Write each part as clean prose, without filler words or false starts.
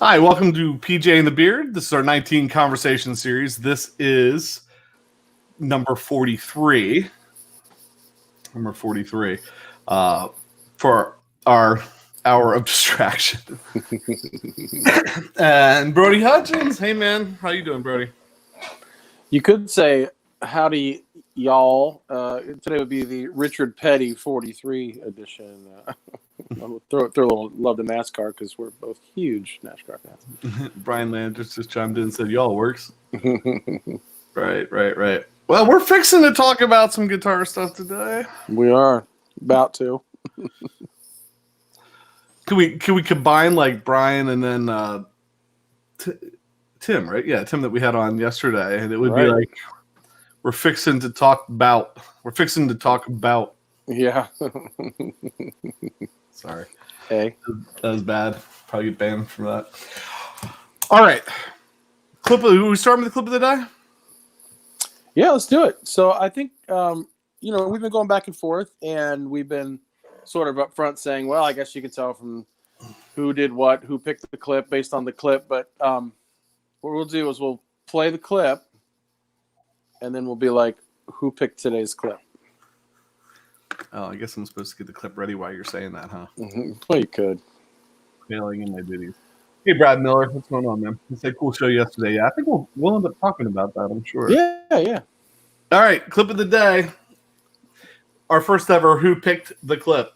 Hi, welcome to PJ and the Beard. This is our 19 conversation series. This is number 43. Number 43 for our hour of distraction. And Brody Hutchins. Hey, man. How you doing, Brody? You could say, howdy, y'all. Today would be the Richard Petty 43 edition. I'll throw a little love to NASCAR because we're both huge NASCAR fans. Brian Landers just chimed in and said, y'all works. Right. Well, we're fixing to talk about some guitar stuff today. We are about to. Can we combine like Brian and then Tim, right? Yeah, Tim that we had on yesterday, and it would be like we're fixing to talk about. Yeah. Sorry. Hey. That was bad. Probably get banned from that. All right. We start with the clip of the day? Yeah, let's do it. So I think, we've been going back and forth, and we've been sort of up front saying, well, I guess you can tell from who did what, who picked the clip based on the clip. But what we'll do is we'll play the clip, and then we'll be like, who picked today's clip? Oh, I guess I'm supposed to get the clip ready while you're saying that, huh? Mm-hmm. Well, you could. Failing in my duties. Hey, Brad Miller, what's going on, man? It's a cool show yesterday. Yeah, I think we'll end up talking about that, I'm sure. Yeah. All right, clip of the day. Our first ever Who Picked the Clip.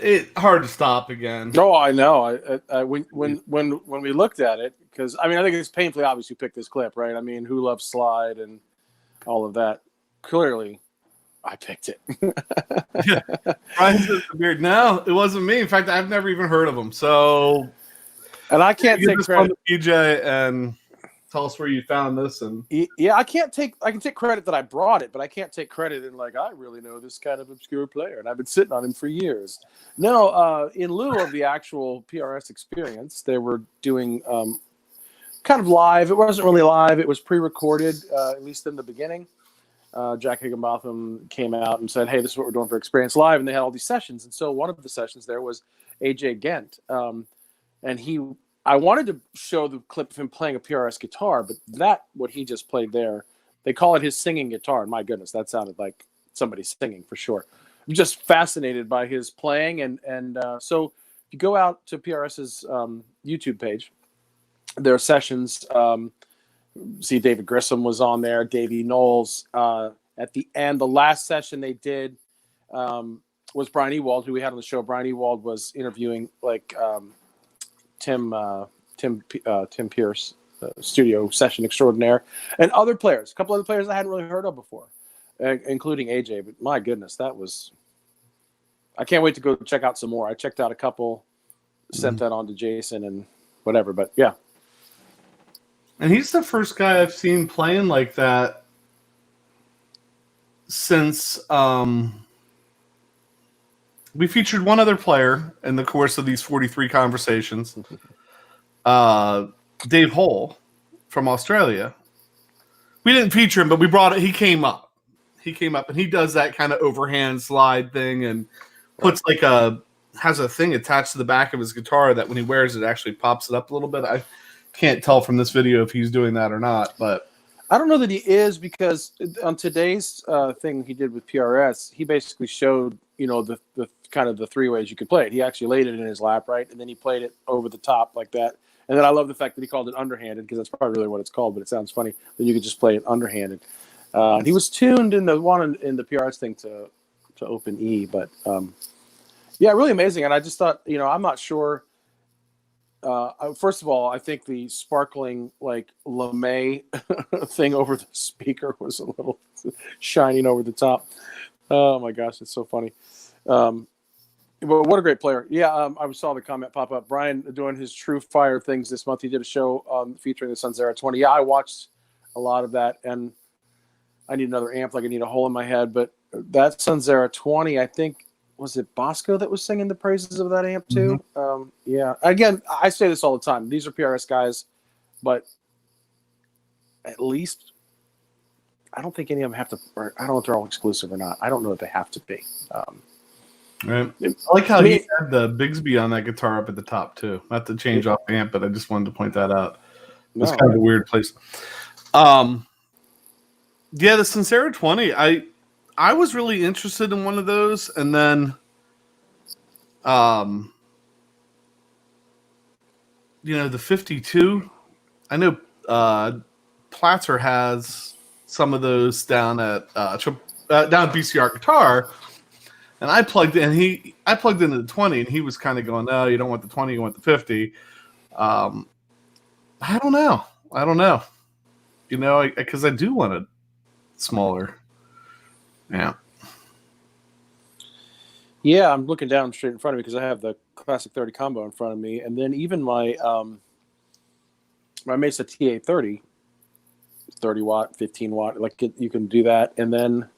It's hard to stop again. Oh, I know. When we looked at it, because I think it's painfully obvious who picked this clip, right? I mean, who loves Slide and all of that. Clearly, I picked it. Yeah. Brian says the Beard. No, it wasn't me. In fact, I've never even heard of him. So, and I can't take credit. PJ, and tell us where you found this. And yeah, I can take credit that I brought it, but I can't take credit in like I really know this kind of obscure player, and I've been sitting on him for years. No, in lieu of the actual PRS experience, they were doing kind of live. It wasn't really live. It was pre-recorded, at least in the beginning. Jack Higginbotham came out and said, hey, this is what we're doing for Experience Live. And they had all these sessions. And so one of the sessions there was AJ Gent. And I wanted to show the clip of him playing a PRS guitar, but what he just played there, they call it his singing guitar. And my goodness, that sounded like somebody singing for sure. I'm just fascinated by his playing. And so if you go out to PRS's YouTube page, there are sessions. See, David Grissom was on there, Davey Knowles. At the end, the last session they did was Brian Ewald, who we had on the show. Brian Ewald was interviewing Tim Pierce, studio session extraordinaire, and other players, a couple other players I hadn't really heard of before, including AJ. But my goodness, I can't wait to go check out some more. I checked out a couple, sent that on to Jason and whatever, but yeah. And he's the first guy I've seen playing like that since we featured one other player in the course of these 43 conversations. Dave Hole from Australia. We didn't feature him, but we brought it. He came up, and he does that kind of overhand slide thing and puts has a thing attached to the back of his guitar that when he wears it actually pops it up a little bit. I can't tell from this video if he's doing that or not, but I don't know that he is, because on today's thing he did with PRS, he basically showed, the kind of the three ways you could play it. He actually laid it in his lap, right? And then he played it over the top like that. And then I love the fact that he called it underhanded, because that's probably really what it's called, but it sounds funny that you could just play it underhanded. And he was tuned in the one in the PRS thing to open E, but yeah, really amazing. And I just thought, I'm not sure. First of all, I think the sparkling like lame thing over the speaker was a little shining over the top. Oh my gosh, it's so funny. Well, what a great player. Yeah, I saw the comment pop up. Brian doing his True Fire things this month. He did a show featuring the Sunzera 20. Yeah, I watched a lot of that, and I need another amp, like I need a hole in my head. But that Sunzera 20, I think, was it Bosco that was singing the praises of that amp too? Mm-hmm. Yeah. Again, I say this all the time. These are PRS guys, but at least I don't think any of them have to, or I don't know if they're all exclusive or not. I don't know if they have to be. Right. I like how he had the Bigsby on that guitar up at the top too. Not to change off the amp, but I just wanted to point that out. It's kind of a weird place. Yeah, the Sincera 20. I was really interested in one of those, and then, the 52. I know Platzer has some of those down at BCR Guitar. And I plugged in into the 20, and he was kind of going, no, you don't want the 20, you want the 50. I don't know. Because I do want a smaller. Yeah. Yeah, I'm looking down straight in front of me because I have the Classic 30 combo in front of me. And then even my Mesa TA30, 30 watt, 15 watt, like you can do that. And then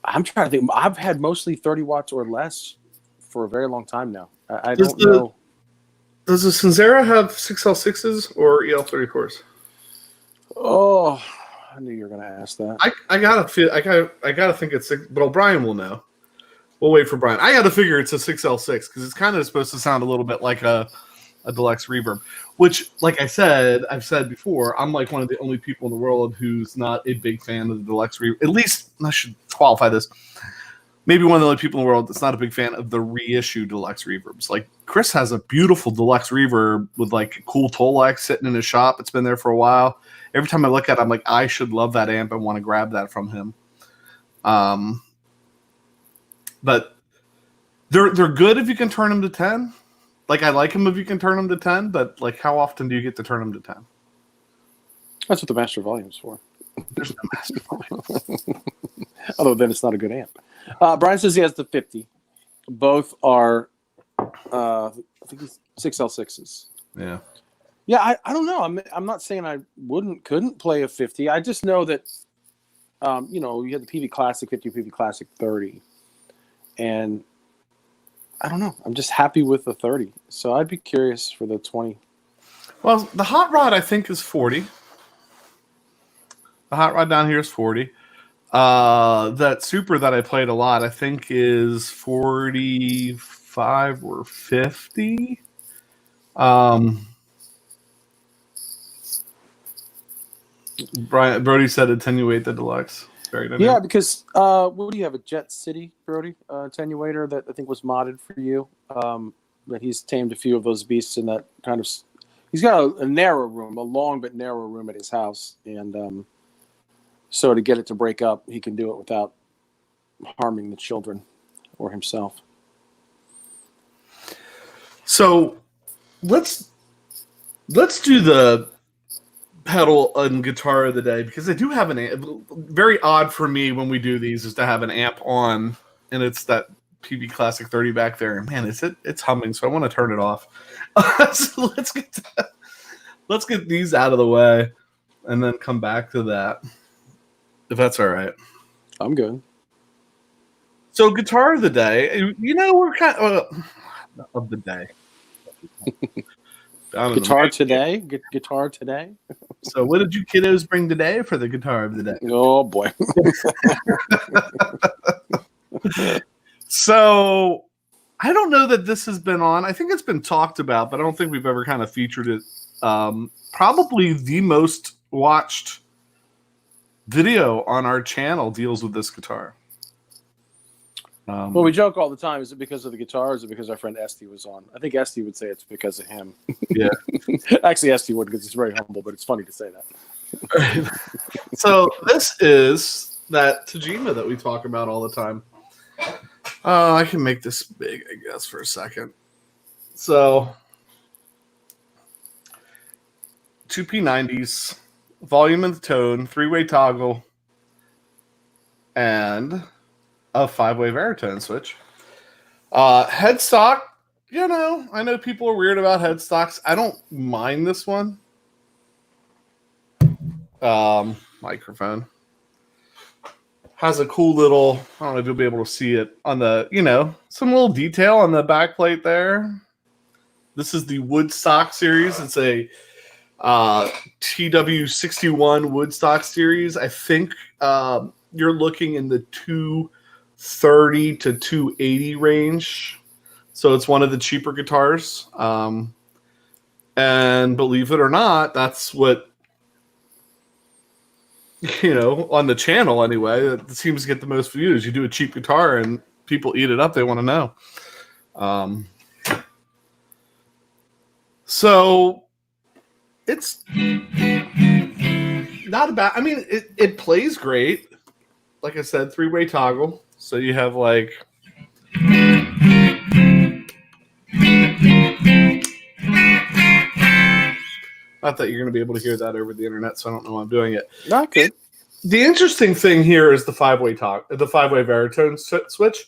I'm trying to think. I've had mostly 30 watts or less for a very long time now. I don't know. Does the Sincera have 6L6s or EL34s? Oh, I knew you were going to ask that. I gotta think it's six. Well, Brian will know. We'll wait for Brian. I got to figure it's a 6L6 because it's kind of supposed to sound a little bit like a deluxe reverb, which, like I've said before, I'm like one of the only people in the world who's not a big fan of the deluxe reverb. At least I should qualify this. Maybe one of the only people in the world that's not a big fan of the reissue deluxe reverbs. Like Chris has a beautiful deluxe reverb with like a cool Tolex sitting in his shop. It's been there for a while. Every time I look at it, I'm like, I should love that amp and want to grab that from him. But they're good if you can turn them to 10. Like, I like them if you can turn them to 10, but, like, how often do you get to turn them to 10? That's what the master volume's for. There's no master volume. Although then it's not a good amp. Brian says he has the 50. Both are, I think he's 6L6s. Yeah. Yeah, I don't know. I'm not saying I couldn't play a 50. I just know that, you had the PV Classic 50, PV Classic 30. And I don't know. I'm just happy with the 30. So I'd be curious for the 20. Well, the Hot Rod, I think, is 40. The Hot Rod down here is 40. That Super that I played a lot, I think, is 45 or 50. Brody said attenuate the deluxe. Very dynamic. Yeah, because what do you have? A Jet City, Brody, attenuator that I think was modded for you. That he's tamed a few of those beasts in that kind of. He's got a narrow room, a long but narrow room at his house, and so to get it to break up, he can do it without harming the children or himself. So let's do the pedal and guitar of the day, because I do have an amp. Very odd for me when we do these is to have an amp on, and it's that PB Classic 30 back there. And man, it's humming, so I want to turn it off. So let's get these out of the way, and then come back to that, if that's all right. I'm good. So guitar of the day, we're kind of the day. Guitar today. So what did you kiddos bring today for the guitar of the day? Oh, boy. So I don't know that this has been on. I think it's been talked about, but I don't think we've ever kind of featured it. Probably the most watched video on our channel deals with this guitar. Well, we joke all the time. Is it because of the guitar? Or is it because our friend Esty was on? I think Esty would say it's because of him. Yeah. Actually, Esty would because he's very humble, but it's funny to say that. So this is that Tajima that we talk about all the time. I can make this big, I guess, for a second. So 2P90s, volume and tone, 3-way toggle, and a 5-way baritone switch. Headstock, I know people are weird about headstocks. I don't mind this one. Microphone has a cool little, I don't know if you'll be able to see it on the, some little detail on the back plate there. This is the Woodstock series. It's a TW61 Woodstock series. I think you're looking in the 230 to 280 range. So it's one of the cheaper guitars. And believe it or not, that's what, on the channel anyway, it seems to get the most views. You do a cheap guitar and people eat it up. They want to know. So it's not about, it plays great. Like I said, 3-way toggle. So you have like, not that you're going to be able to hear that over the internet, so I don't know why I'm doing it. Not good. The interesting thing here is the 5-way the 5-way baritone switch,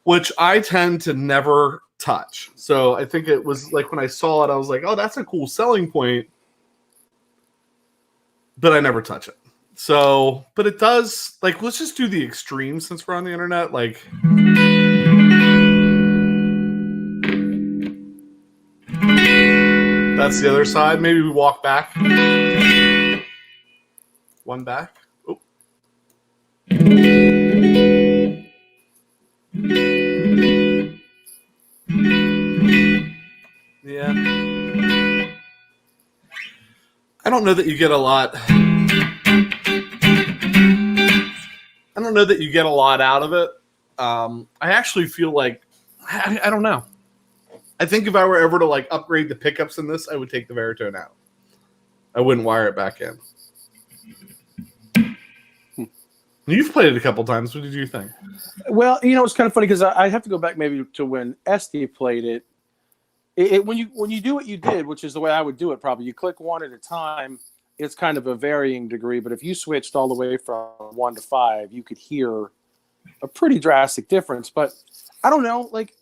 which I tend to never touch. So I think it was like when I saw it, I was like, oh, that's a cool selling point. But I never touch it. So, but it does, like, let's just do the extreme since we're on the internet. Like, that's the other side. Maybe we walk back. One back. Oh. Yeah. I don't know that you get a lot. I don't know that you get a lot out of it. I actually feel like, I don't know. I think if I were ever to like upgrade the pickups in this, I would take the baritone out. I wouldn't wire it back in. You've played it a couple times. What did you think? Well, it's kind of funny because I have to go back maybe to when Esty played it. When you do what you did, which is the way I would do it, probably you click one at a time. It's kind of a varying degree, but if you switched all the way from 1 to 5, you could hear a pretty drastic difference. But I don't know, like,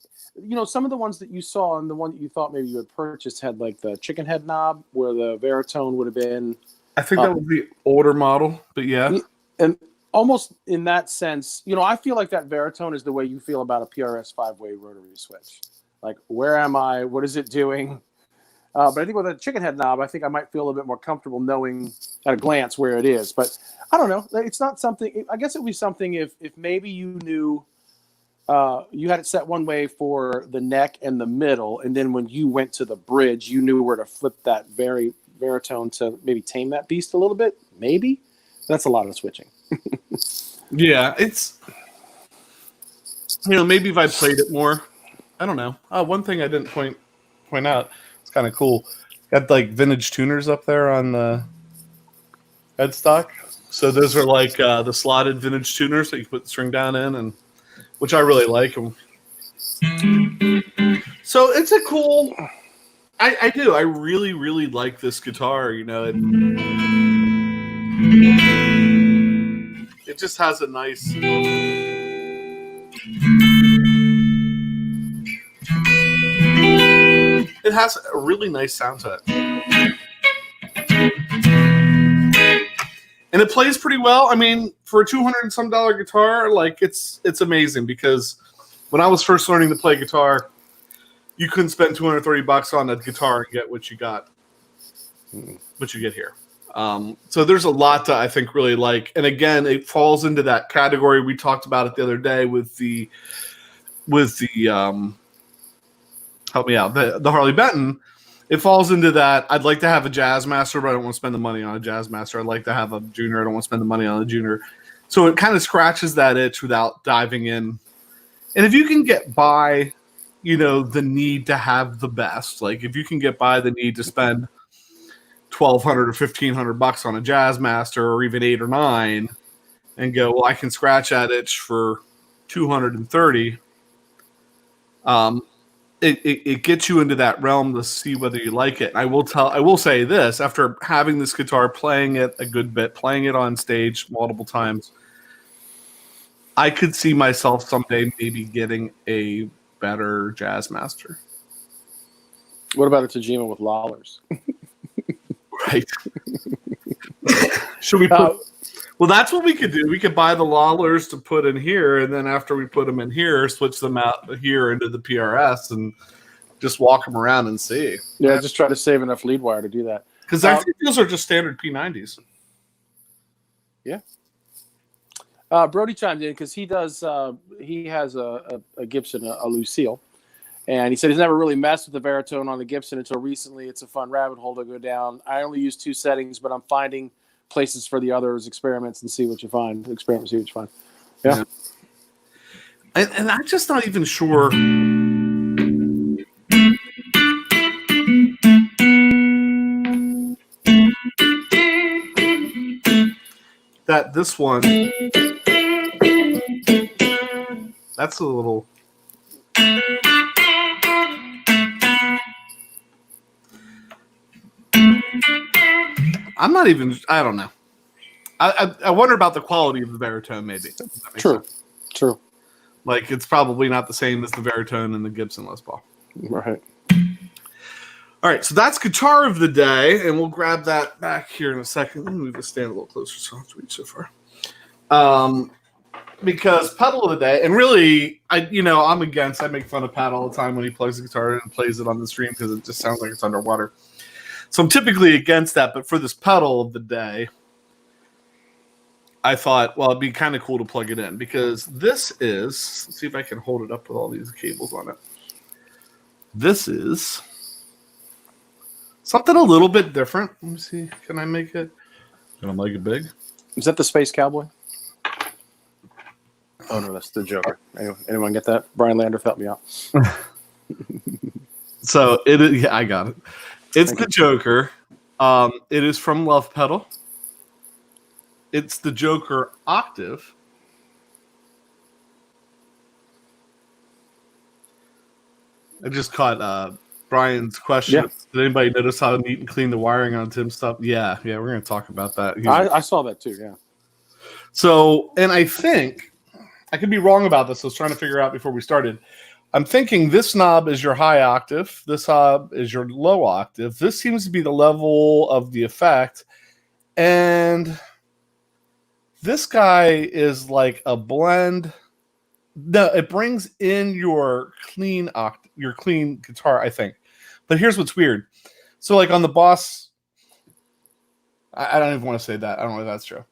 some of the ones that you saw and the one that you thought maybe you had purchased had like the chicken head knob where the baritone would have been. I think that was the older model, but yeah. And almost in that sense, I feel like that baritone is the way you feel about a PRS 5-way rotary switch. Like, where am I? What is it doing? But I think with a chicken head knob, I think I might feel a little bit more comfortable knowing at a glance where it is. But I don't know. It's not something. I guess it would be something if maybe you knew you had it set one way for the neck and the middle, and then when you went to the bridge, you knew where to flip that baritone to maybe tame that beast a little bit. Maybe that's a lot of switching. Yeah, it's maybe if I played it more. I don't know. One thing I didn't point out. It's kind of cool. Got like vintage tuners up there on the headstock. So those are like the slotted vintage tuners that you put the string down in, and which I really like. So it's a cool. I do. I really, really like this guitar. It just has a nice. It has a really nice sound to it. And it plays pretty well. I mean, for a $200 and some guitar, like it's amazing because when I was first learning to play guitar, you couldn't spend $230 on a guitar and get what you got, what you get here. So there's a lot to, I think, really like. And again, it falls into that category we talked about it the other day with the help me out, the Harley Benton. It falls into that. I'd like to have a Jazzmaster, but I don't want to spend the money on a Jazzmaster. I'd like to have a Junior. I don't want to spend the money on a Junior. So it kind of scratches that itch without diving in And if you can get by, the need to have the best, like if you can get by the need to spend $1,200 or $1,500 on a Jazzmaster, or even 8 or 9, and go, well, I can scratch that itch for $230. It gets you into that realm to see whether you like it. And I will say this: after having this guitar, playing it a good bit, playing it on stage multiple times, I could see myself someday maybe getting a better Jazzmaster. What about a Tajima with lollers? Right. Should we put? Well, that's what we could do. We could buy the lollers to put in here, and then after we put them in here, switch them out here into the PRS and just walk them around and see. Yeah, just try to save enough lead wire to do that. Because I think those are just standard P90s. Yeah. Brody chimed in because he has a Gibson, a Lucille. And he said he's never really messed with the Veritone on the Gibson until recently. It's a fun rabbit hole to go down. I only use 2 settings, but I'm finding places for the others, experiments, and see what you find. Experiment, see what you find. Yeah. And I'm just not even sure. That this one, that's a little. I'm not even. I don't know. I wonder about the quality of the Veritone. Maybe. True. Like it's probably not the same as the Veritone and the Gibson Les Paul. Right. All right, so that's guitar of the day, and we'll grab that back here in a second. Let me move this stand a little closer so I don't have to reach so far. Because pedal of the day, and really, I make fun of Pat all the time when he plugs the guitar in and plays it on the stream because it just sounds like it's underwater. So I'm typically against that, but for this pedal of the day, I thought, well, it'd be kind of cool to plug it in because this is, let's see if I can hold it up with all these cables on it. This is something a little bit different. Let me see. Can I make it big? Is that the Space Cowboy? Oh, no, that's the Joker. Anyone get that? Brian Lander helped me out. So it is. Yeah, I got it. It's the Joker. It is from Love Pedal. It's the Joker Octave. I just caught Brian's question. Yeah. Did anybody notice how neat and clean the wiring on Tim's stuff? Yeah, we're going to talk about that. I saw that too, yeah. So, and I think, I could be wrong about this. I was trying to figure out before we started. I'm thinking this knob is your high octave. This knob is your low octave. This seems to be the level of the effect. And this guy is like a blend. No, it brings in your clean octave, your clean guitar, I think. But here's what's weird. So like on the Boss, I don't even want to say that. I don't know if that's true.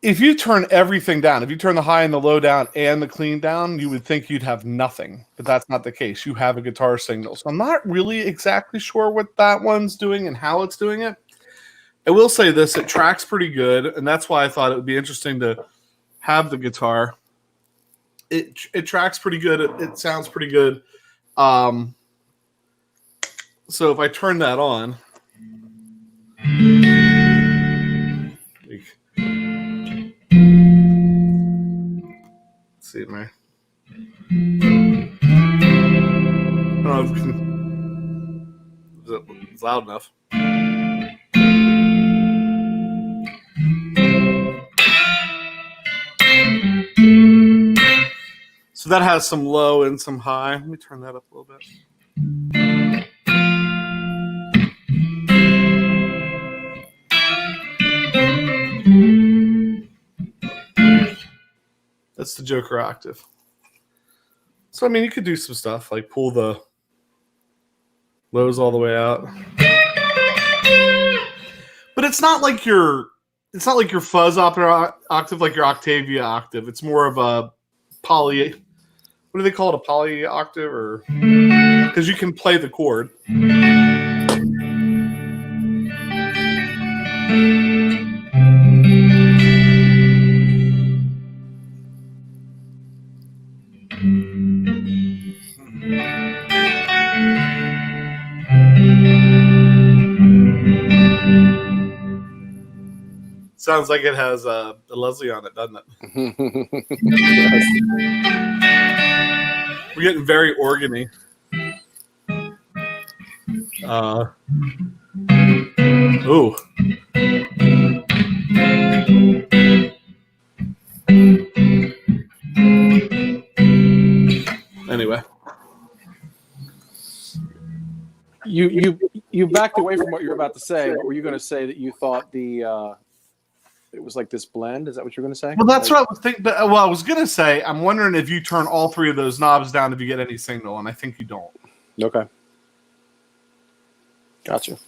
If you turn everything down, if you turn the high and the low down and the clean down, you would think you'd have nothing. But that's not the case. You have a guitar signal. So I'm not really exactly sure what that one's doing and how it's doing it. I will say this, it tracks pretty good, and that's why I thought it would be interesting to have the guitar. It tracks pretty good. It sounds pretty good. So if I turn that on, let's see, I don't know if it's loud enough. So that has some low and some high. Let me turn that up a little bit. That's the Joker Octave. So, I mean, you could do some stuff like pull the lows all the way out. But it's not like your fuzz octave, like your Octavia octave. It's more of a poly. What do they call it? A poly octave, or because you can play the chord. Sounds like it has a Leslie on it, doesn't it? Yes. We're getting very organy. Ooh. Anyway. You backed away from what you were about to say. What were you going to say that you thought it was like this blend? Is that what you're going to say? Well, that's what I was thinking. But I was going to say, I'm wondering if you turn all three of those knobs down if you get any signal, and I think you don't. Okay. Gotcha.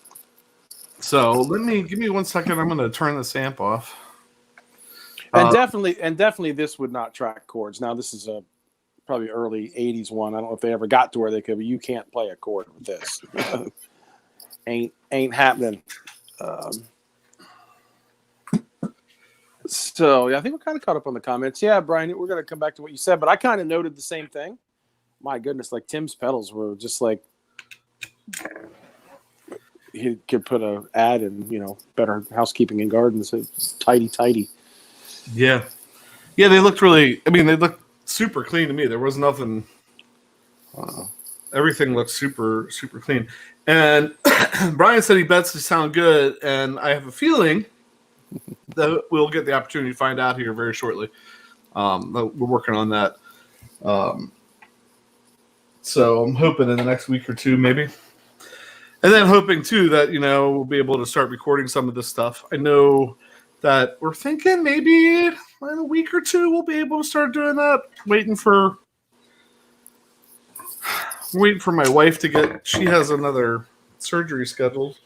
So give me 1 second. I'm going to turn this amp off. And definitely, this would not track chords. Now, this is a probably early '80s one. I don't know if they ever got to where they could, but you can't play a chord with this. ain't happening. So yeah, I think we're kind of caught up on the comments. Yeah, Brian, we're going to come back to what you said, but I kind of noted the same thing. My goodness, like Tim's pedals were just like he could put an ad in, Better Housekeeping and Gardens. It's tidy. Yeah. Yeah, they looked they looked super clean to me. There was nothing. Everything looked super, super clean. And Brian said he bets they sound good, and I have a feeling that we'll get the opportunity to find out here very shortly. We're working on that. So I'm hoping in the next week or two, maybe. And then hoping, too, that, we'll be able to start recording some of this stuff. I know that we're thinking maybe in a week or two we'll be able to start doing that. Waiting for my wife to get. She has another surgery scheduled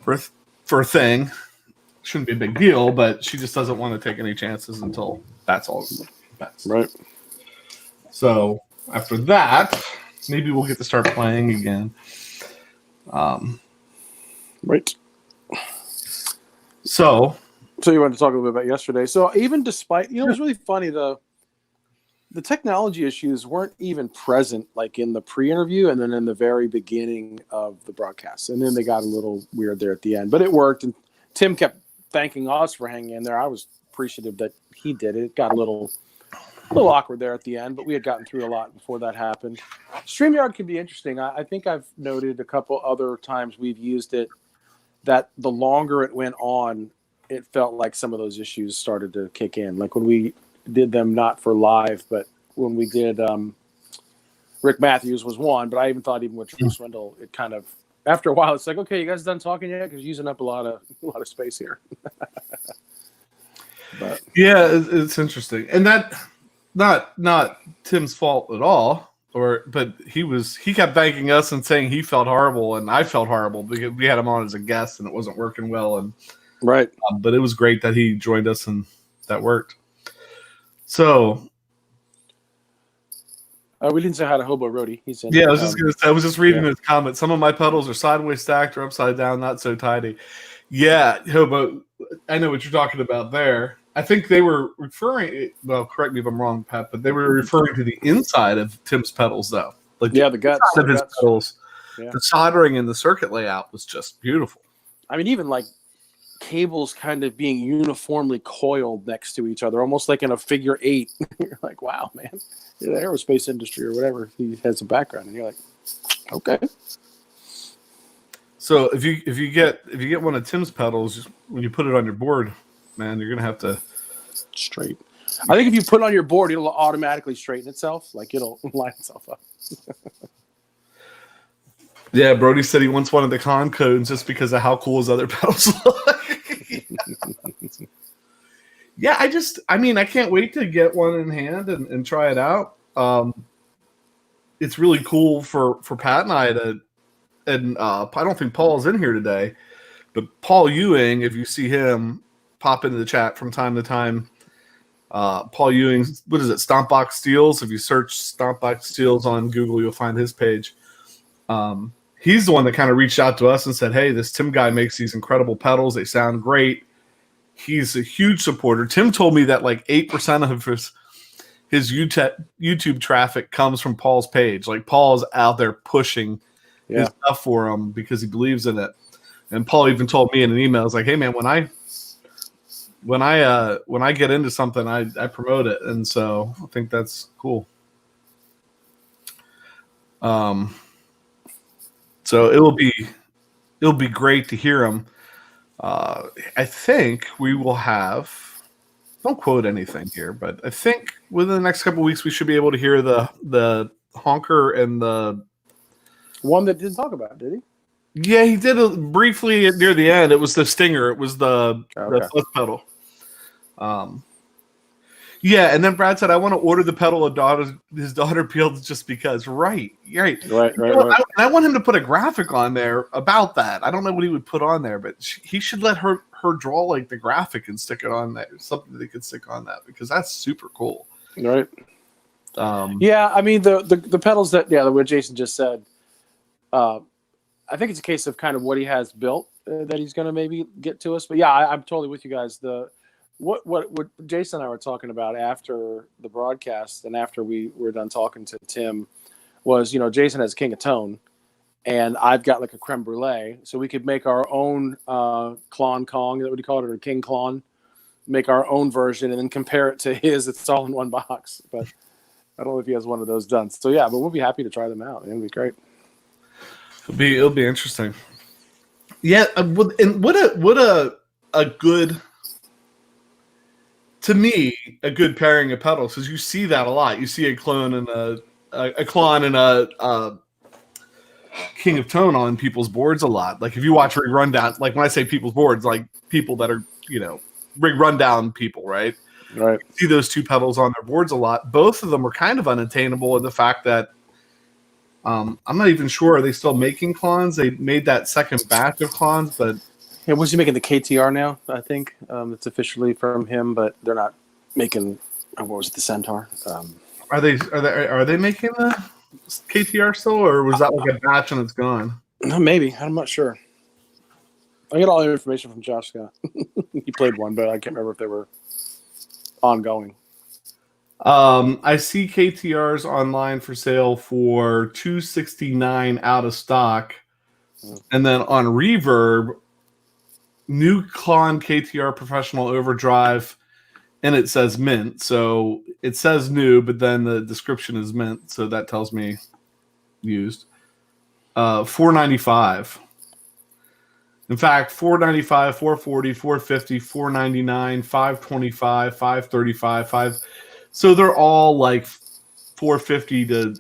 for a thing. Shouldn't be a big deal, but she just doesn't want to take any chances until that's all. Right. So after that, maybe we'll get to start playing again. Right. So you wanted to talk a little bit about yesterday. So even despite, it was really funny. The technology issues weren't even present like in the pre-interview and then in the very beginning of the broadcast. And then they got a little weird there at the end, but it worked. And Tim kept thanking us for hanging in there. I was appreciative that he did it. It got a little awkward there at the end, but we had gotten through a lot before that happened. StreamYard can be interesting. I think I've noted a couple other times we've used it that the longer it went on, it felt like some of those issues started to kick in. Like when we did them, not for live, but when we did Rick Matthews was one, but I even thought even with Drew Swindle, it kind of, after a while, it's like, okay, you guys done talking yet? Because you're using up a lot of space here. But yeah, it's interesting. And that not Tim's fault at all. But he kept thanking us and saying he felt horrible, and I felt horrible because we had him on as a guest and it wasn't working well. And right, but it was great that he joined us and that worked. So we didn't say hi to Hobo Rody. He's in. Yeah, I was just gonna say. I was just reading his comment. Some of my pedals are sideways stacked or upside down, not so tidy. Yeah, Hobo, I know what you're talking about there. I think they were referring. Well, correct me if I'm wrong, Pat, but they were referring to the inside of Tim's pedals, though. Like the guts of his pedals. Yeah. The soldering and the circuit layout was just beautiful. I mean, even like cables kind of being uniformly coiled next to each other, almost like in a figure eight. You're like, wow, man. The aerospace industry or whatever. He has a background, and you're like, okay. So if you get one of Tim's pedals, just when you put it on your board, man, you're gonna have to straight. I think if you put it on your board, it'll automatically straighten itself. Like it'll line itself up. Yeah, Brody said he wants one of the con codes just because of how cool his other pedals look. Yeah, I can't wait to get one in hand and try it out. It's really cool for Pat and I to, and I don't think Paul's in here today, but Paul Ewing, if you see him pop into the chat from time to time, Paul Ewing, what is it, Stompbox Steels? If you search Stompbox Steels on Google, you'll find his page. He's the one that kind of reached out to us and said, hey, this Tim guy makes these incredible pedals. They sound great. He's a huge supporter. Tim told me that like 8% of his YouTube traffic comes from Paul's page. Like Paul's out there pushing his stuff for him because he believes in it. And Paul even told me in an email, "It's like, hey man, when I when I get into something, I promote it, and so I think that's cool. So it'll be great to hear them. I think we will have. Don't quote anything here, but I think within the next couple of weeks we should be able to hear the honker and the one that didn't talk about it, did he? Yeah, he did it briefly near the end. It was the stinger. It was the flip pedal. Yeah, and then Brad said, "I want to order the pedal his daughter peeled just because." Right. Right. I want him to put a graphic on there about that. I don't know what he would put on there, but he should let her draw like the graphic and stick it on there. Something that they could stick on that because that's super cool. Right. Yeah, I mean the pedals what Jason just said. I think it's a case of kind of what he has built that he's going to maybe get to us. But yeah, I'm totally with you guys. What Jason and I were talking about after the broadcast and after we were done talking to Tim was, Jason has King of Tone and I've got like a creme brulee. So we could make our own Klon Kong, is that what you call it, or King Klon, make our own version and then compare it to his. It's all in one box. But I don't know if he has one of those done. So yeah, but we'll be happy to try them out. It'll be great. It'll be interesting. Yeah, and what a good, to me, a good pairing of pedals, because you see that a lot. You see a clone and a Klon and a King of Tone on people's boards a lot. Like if you watch Rig Rundown, like when I say people's boards, like people that are Rig Rundown people, right? Right. You see those two pedals on their boards a lot. Both of them are kind of unattainable in the fact that I'm not even sure. Are they still making clones? They made that second batch of clones, but yeah, was he making the KTR now? I think it's officially from him, but they're not making. What was it, the Centaur? Are they making the KTR still, or was that like a batch and it's gone? No, maybe. I'm not sure. I get all the information from Josh Scott. He played one, but I can't remember if they were ongoing. I see KTRs online for sale for $269 out of stock, and then on Reverb, new Klon KTR Professional Overdrive, and it says mint. So it says new, but then the description is mint, so that tells me used. $495. In fact, $495, $440, $450, $499, $525, $535, So they're all like $450 to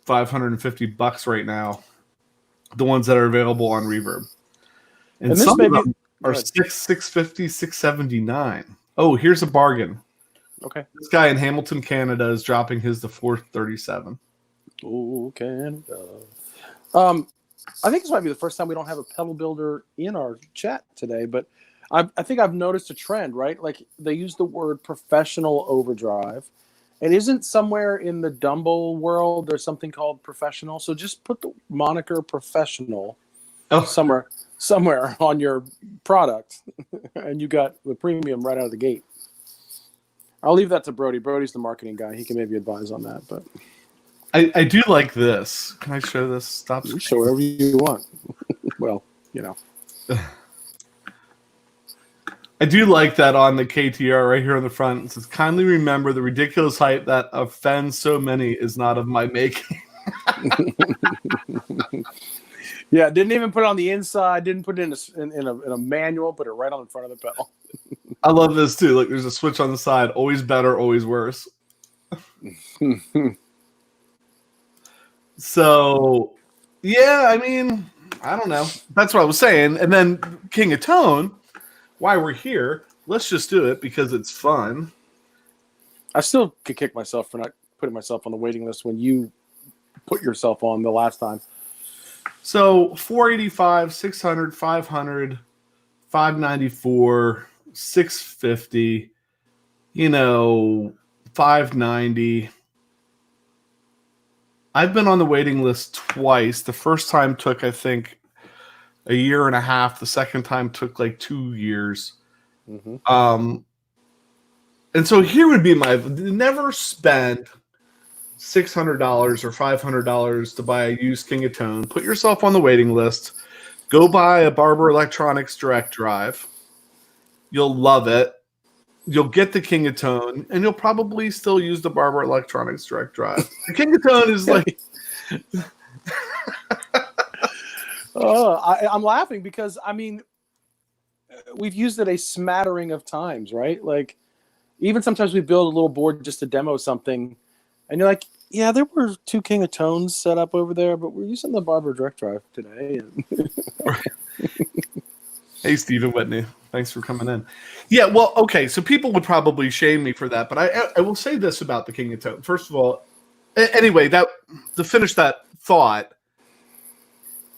$550 right now. The ones that are available on Reverb, and some of them are $650, $679. Oh, here's a bargain. Okay, this guy in Hamilton, Canada, is dropping his to $437. Oh, Canada. I think this might be the first time we don't have a pedal builder in our chat today, but I think I've noticed a trend, right? Like they use the word professional overdrive. It isn't somewhere in the Dumble world there's something called professional. So just put the moniker professional somewhere on your product, and you got the premium right out of the gate. I'll leave that to Brody. Brody's the marketing guy. He can maybe advise on that. But I do like this. Can I show this? Stop. You show whatever you want. Well, I do like that on the KTR right here on the front. It says, "Kindly remember the ridiculous hype that offends so many is not of my making." Yeah, didn't even put it on the inside. Didn't put it in a manual. Put it right on the front of the pedal. I love this too. Look, there's a switch on the side. Always better, always worse. So, yeah, I mean, I don't know. That's what I was saying. And then King of Tone, why we're here, let's just do it because it's fun. I still could kick myself for not putting myself on the waiting list when you put yourself on the last time. So 485, 600, 500, 594, 650, 590. I've been on the waiting list twice. The first time took, I think, a year and a half. The second time took like 2 years. Mm-hmm. And so here would be my never spend $600 or $500 to buy a used King of Tone. Put yourself on the waiting list. Go buy a Barber Electronics direct drive. You'll love it. you'll get the King of Tone, and you'll probably still use the Barber Electronics Direct Drive. The King of Tone is like... I'm laughing because, I mean, we've used it a smattering of times, right? Like, even sometimes we build a little board just to demo something, and you're like, yeah, there were 2 King of Tones set up over there, but we're using the Barber Direct Drive today. Hey, Stephen Whitney. Thanks for coming in. Yeah, well, okay, so people would probably shame me for that, but I will say this about the King of Tone. First of all, anyway, that to finish that thought,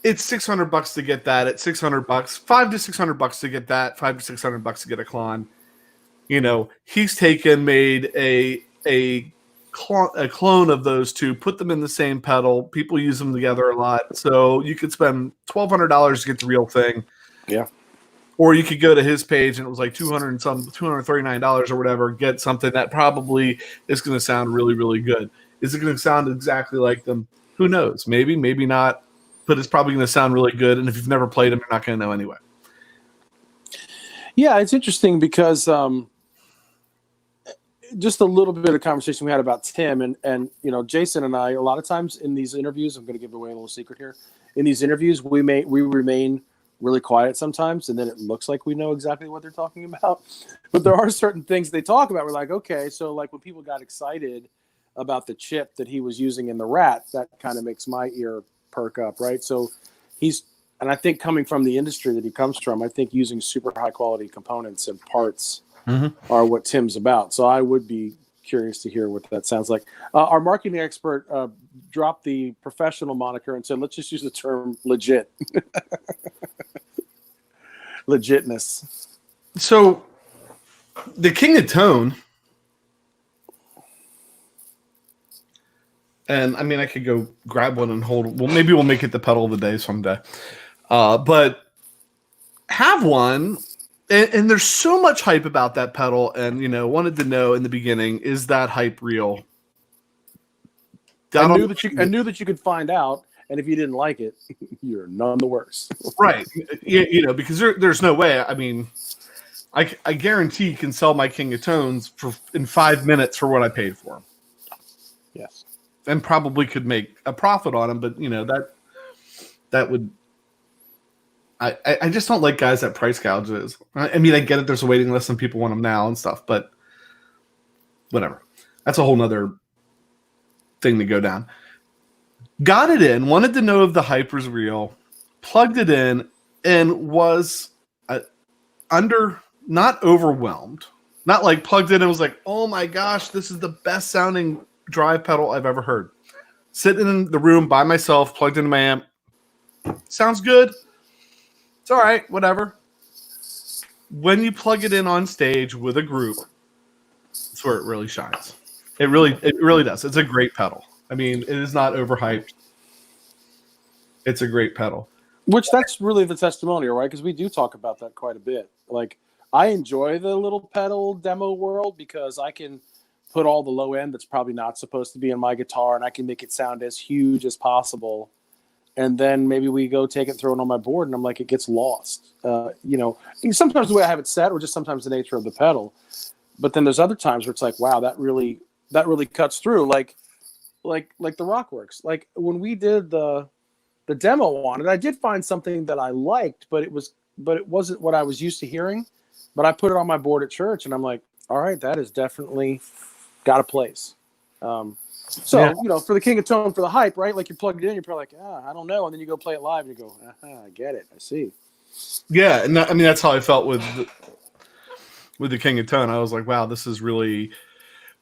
it's $600 to get that. It's $600, $500 to $600 to get that. $500 to $600 to get a Klon. You know, he's made a clone of those two, put them in the same pedal. People use them together a lot, so you could spend $1,200 to get the real thing. Yeah. Or you could go to his page and it was like $239 or whatever. Get something that probably is going to sound really, really good. Is it going to sound exactly like them? Who knows? Maybe, maybe not. But it's probably going to sound really good. And if you've never played them, you're not going to know anyway. Yeah, it's interesting because just a little bit of conversation we had about Tim and you know, Jason and I, a lot of times in these interviews, I'm going to give away a little secret here. In these interviews, we remain really quiet sometimes, and then it looks like we know exactly what they're talking about. But there are certain things they talk about. We're like, okay, so like when people got excited about the chip that he was using in the Rat, that kind of makes my ear perk up, right? So and I think coming from the industry that he comes from, I think using super high quality components and parts are what Tim's about. So I would be curious to hear what that sounds like. Our marketing expert dropped the professional moniker and said, let's just use the term legit. Legitness. So the King of Tone, and I mean, I could go grab one and hold. Well, maybe we'll make it the pedal of the day someday. But have one, and there's so much hype about that pedal, and you know, wanted to know in the beginning, is that hype real? I knew that you could find out, and if you didn't like it, you're none the worse. Right? You know, because there's no way. I mean, I guarantee you can sell my King of Tones in 5 minutes for what I paid for them. Yes. And probably could make a profit on them, but you know that would. I just don't like guys that price gouges. I mean, I get it. There's a waiting list and people want them now and stuff, but whatever. That's a whole nother thing to go down. Got it in. Wanted to know if the hype was real. Plugged it in and was not overwhelmed. Not like plugged in and was like, oh my gosh, this is the best sounding drive pedal I've ever heard. Sitting in the room by myself, plugged into my amp. Sounds good. It's all right, whatever. When you plug it in on stage with a group, that's where it really shines. It really does. It's a great pedal. I mean, it is not overhyped. It's a great pedal. Which that's really the testimonial, right? Because we do talk about that quite a bit. Like, I enjoy the little pedal demo world because I can put all the low end that's probably not supposed to be in my guitar, and I can make it sound as huge as possible. And then maybe we go take it, throw it on my board, and I'm like, it gets lost. You know, sometimes the way I have it set, or just sometimes the nature of the pedal. But then there's other times where it's like, wow, that really cuts through. Like the Rockworks. Like when we did the demo on it, I did find something that I liked, but it wasn't what I was used to hearing. But I put it on my board at church, and I'm like, all right, that is definitely got a place. You know, for the King of Tone, for the hype, right? Like you plug it in, you're probably like, I don't know. And then you go play it live and you go, I get it. I see. Yeah. And I mean, that's how I felt with the King of Tone. I was like, wow, this is really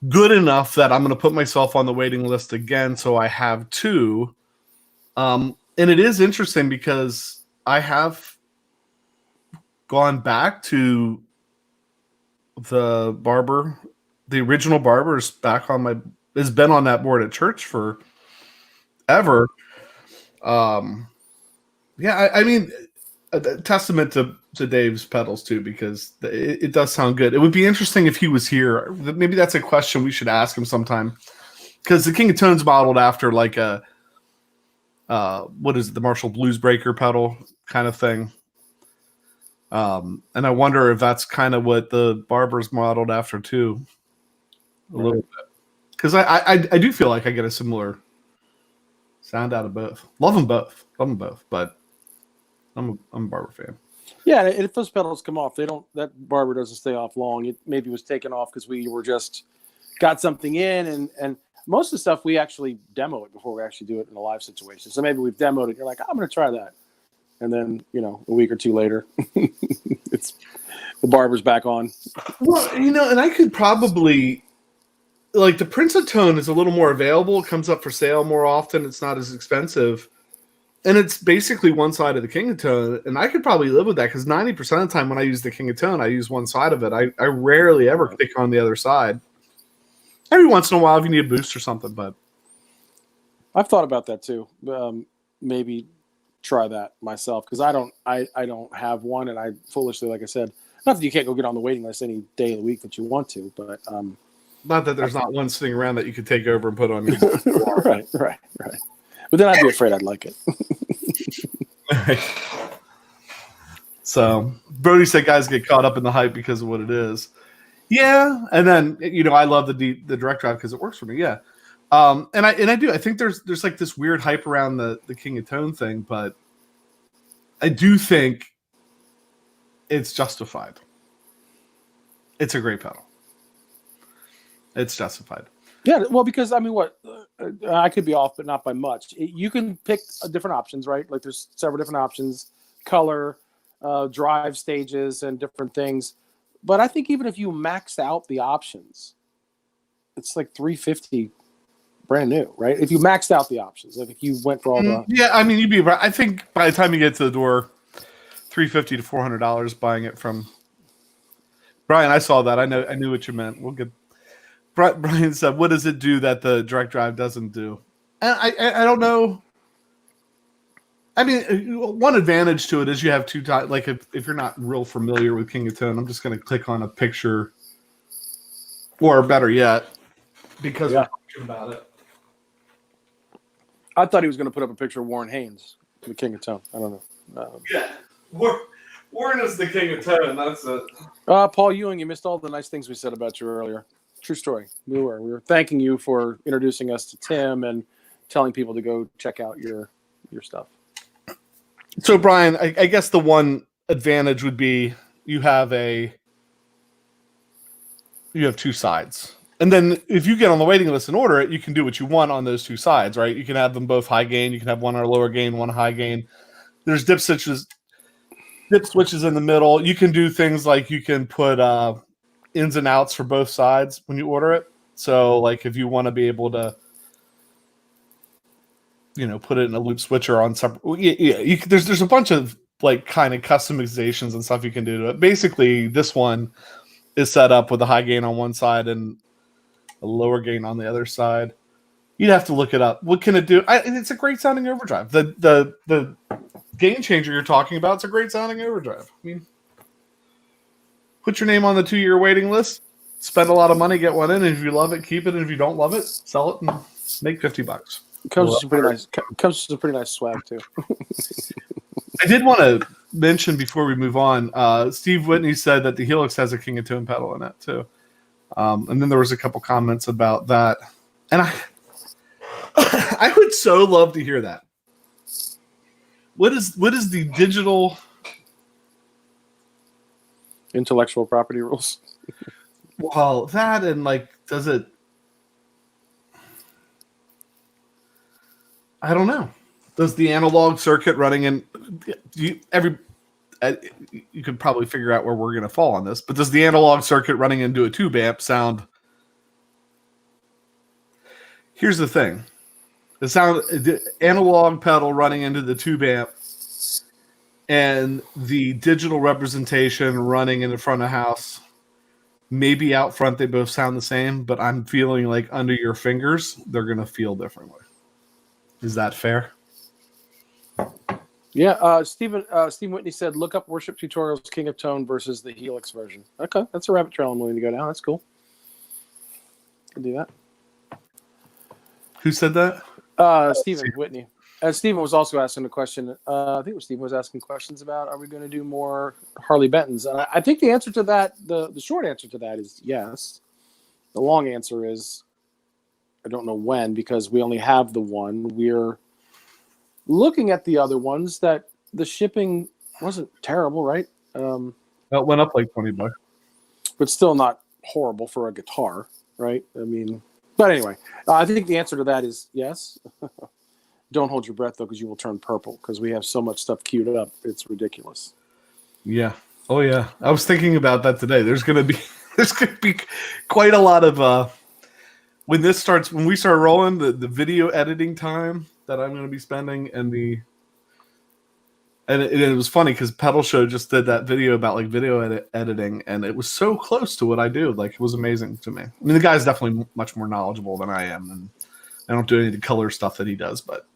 good enough that I'm going to put myself on the waiting list again. So I have two. And it is interesting because I have gone back to the Barber, the original Barber is back on has been on that board at church for ever. I mean, a testament to Dave's pedals too, because it does sound good. It would be interesting if he was here. Maybe that's a question we should ask him sometime, because the King of Tone's modeled after like a what is it, the Marshall Blues Breaker pedal kind of thing. And I wonder if that's kind of what the barber's modeled after too, a little bit. Because I do feel like I get a similar sound out of both. Love them both, but I'm a barber fan. Yeah, and if those pedals come off, that barber doesn't stay off long. It maybe was taken off because we were just got something in, and most of the stuff we actually demo it before we actually do it in a live situation. So maybe we've demoed it. You're like, I'm going to try that, and then a week or two later, it's the barber's back on. Well, and I could probably like the Prince of Tone is a little more available. It comes up for sale more often. It's not as expensive. And it's basically one side of the King of Tone, and I could probably live with that because 90% of the time when I use the King of Tone, I use one side of it. I rarely ever click on the other side. Every once in a while, if you need a boost or something, but I've thought about that too. Maybe try that myself because I don't have one, and I foolishly, like I said, not that you can't go get on the waiting list any day of the week that you want to, but not that there's not one sitting around that you could take over and put on your right. But then I'd be afraid I'd like it. So Brody said guys get caught up in the hype because of what it is. Yeah, and then I love the direct drive because it works for me. Yeah, and I do. I think there's like this weird hype around the King of Tone thing, but I do think it's justified. It's a great pedal. It's justified. Yeah, well, because I could be off, but not by much. You can pick different options, right? Like there's several different options, color, drive stages, and different things. But I think even if you maxed out the options, it's like $350 brand new, right? If you maxed out the options, like if you went for all the you'd be right. I think by the time you get to the door, $350 to $400 buying it from Brian. I saw that. I knew what you meant. We'll get. Brian said, "What does it do that the direct drive doesn't do?" And I don't know. I mean, one advantage to it is you have two types. Like if you're not real familiar with King of Tone, I'm just going to click on a picture, or better yet, because we're talking about it. I thought he was going to put up a picture of Warren Haynes, the King of Tone. I don't know. Yeah, Warren is the King of Tone. That's it. Paul Ewing, you missed all the nice things we said about you earlier. True story. We were thanking you for introducing us to Tim and telling people to go check out your stuff. So, Brian, I guess the one advantage would be you have two sides. And then if you get on the waiting list and order it, you can do what you want on those two sides, right? You can have them both high gain. You can have one or lower gain, one high gain. There's dip switches in the middle. You can do things like you can put ins and outs for both sides when you order it. So, like if you want to be able to put it in a loop switcher on separate. There's a bunch of like kind of customizations and stuff you can do to it. Basically, this one is set up with a high gain on one side and a lower gain on the other side. You'd have to look it up. What can it do? It's a great sounding overdrive. The gain changer you're talking about, it's a great sounding overdrive. I mean, put your name on the 2-year waiting list. Spend a lot of money, get one in, and if you love it, keep it. And if you don't love it, sell it and make $50. Comes with some pretty nice swag too. I did want to mention before we move on. Steve Whitney said that the Helix has a King of Tone pedal in it too, and then there was a couple comments about that, and I would so love to hear that. What is the digital intellectual property rules? Well, that and like, does it? I don't know. Does the analog circuit running in you could probably figure out where we're going to fall on this, but does the analog circuit running into a tube amp sound? Here's the thing. The analog pedal running into the tube amp and the digital representation running in the front of house, maybe out front they both sound the same, but I'm feeling like under your fingers, they're going to feel differently. Is that fair? Yeah, Steve Whitney said, look up Worship Tutorials King of Tone versus the Helix version. Okay, that's a rabbit trail I'm willing to go down. That's cool. Can do that. Who said that? Stephen Whitney. And Stephen was also asking a question. I think it was Stephen was asking questions about, are we going to do more Harley Bentons? And I think the answer to that, the short answer to that is yes. The long answer is I don't know when, because we only have the one. We're looking at the other ones that the shipping wasn't terrible, right? It went up like $20, but still not horrible for a guitar, right? I mean, but anyway, I think the answer to that is yes. Don't hold your breath though, because you will turn purple, because we have so much stuff queued up. It's ridiculous. Yeah. Oh yeah. I was thinking about that today. There's gonna be quite a lot of when we start rolling, the video editing time that I'm gonna be spending, and it was funny because Pedal Show just did that video about like video editing, and it was so close to what I do. Like, it was amazing to me. I mean, the guy's definitely much more knowledgeable than I am, and I don't do any of the color stuff that he does. But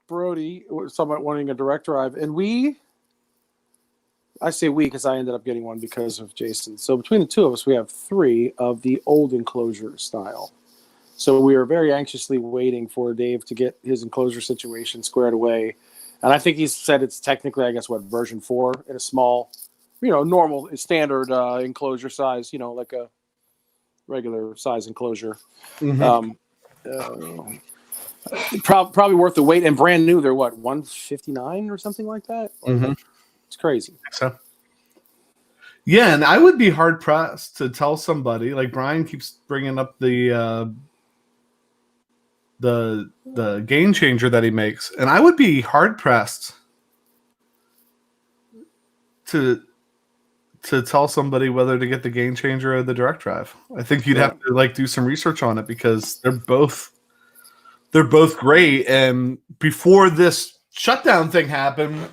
Brody was talking about wanting a direct drive, and I say we because I ended up getting one because of Jason. So between the two of us, we have 3 of the old enclosure style. So we are very anxiously waiting for Dave to get his enclosure situation squared away. And I think he's said it's technically, I guess, version 4 in a small, normal, standard enclosure size, like a regular size enclosure. mm-hmm. Probably worth the wait, and brand new. They're what, $159 or something like that? Mm-hmm. It's crazy. So, yeah, and I would be hard pressed to tell somebody, like Brian keeps bringing up the gain changer that he makes, and I would be hard pressed to tell somebody whether to get the gain changer or the direct drive. I think you'd have to do some research on it, because they're both great. And before this shutdown thing happened,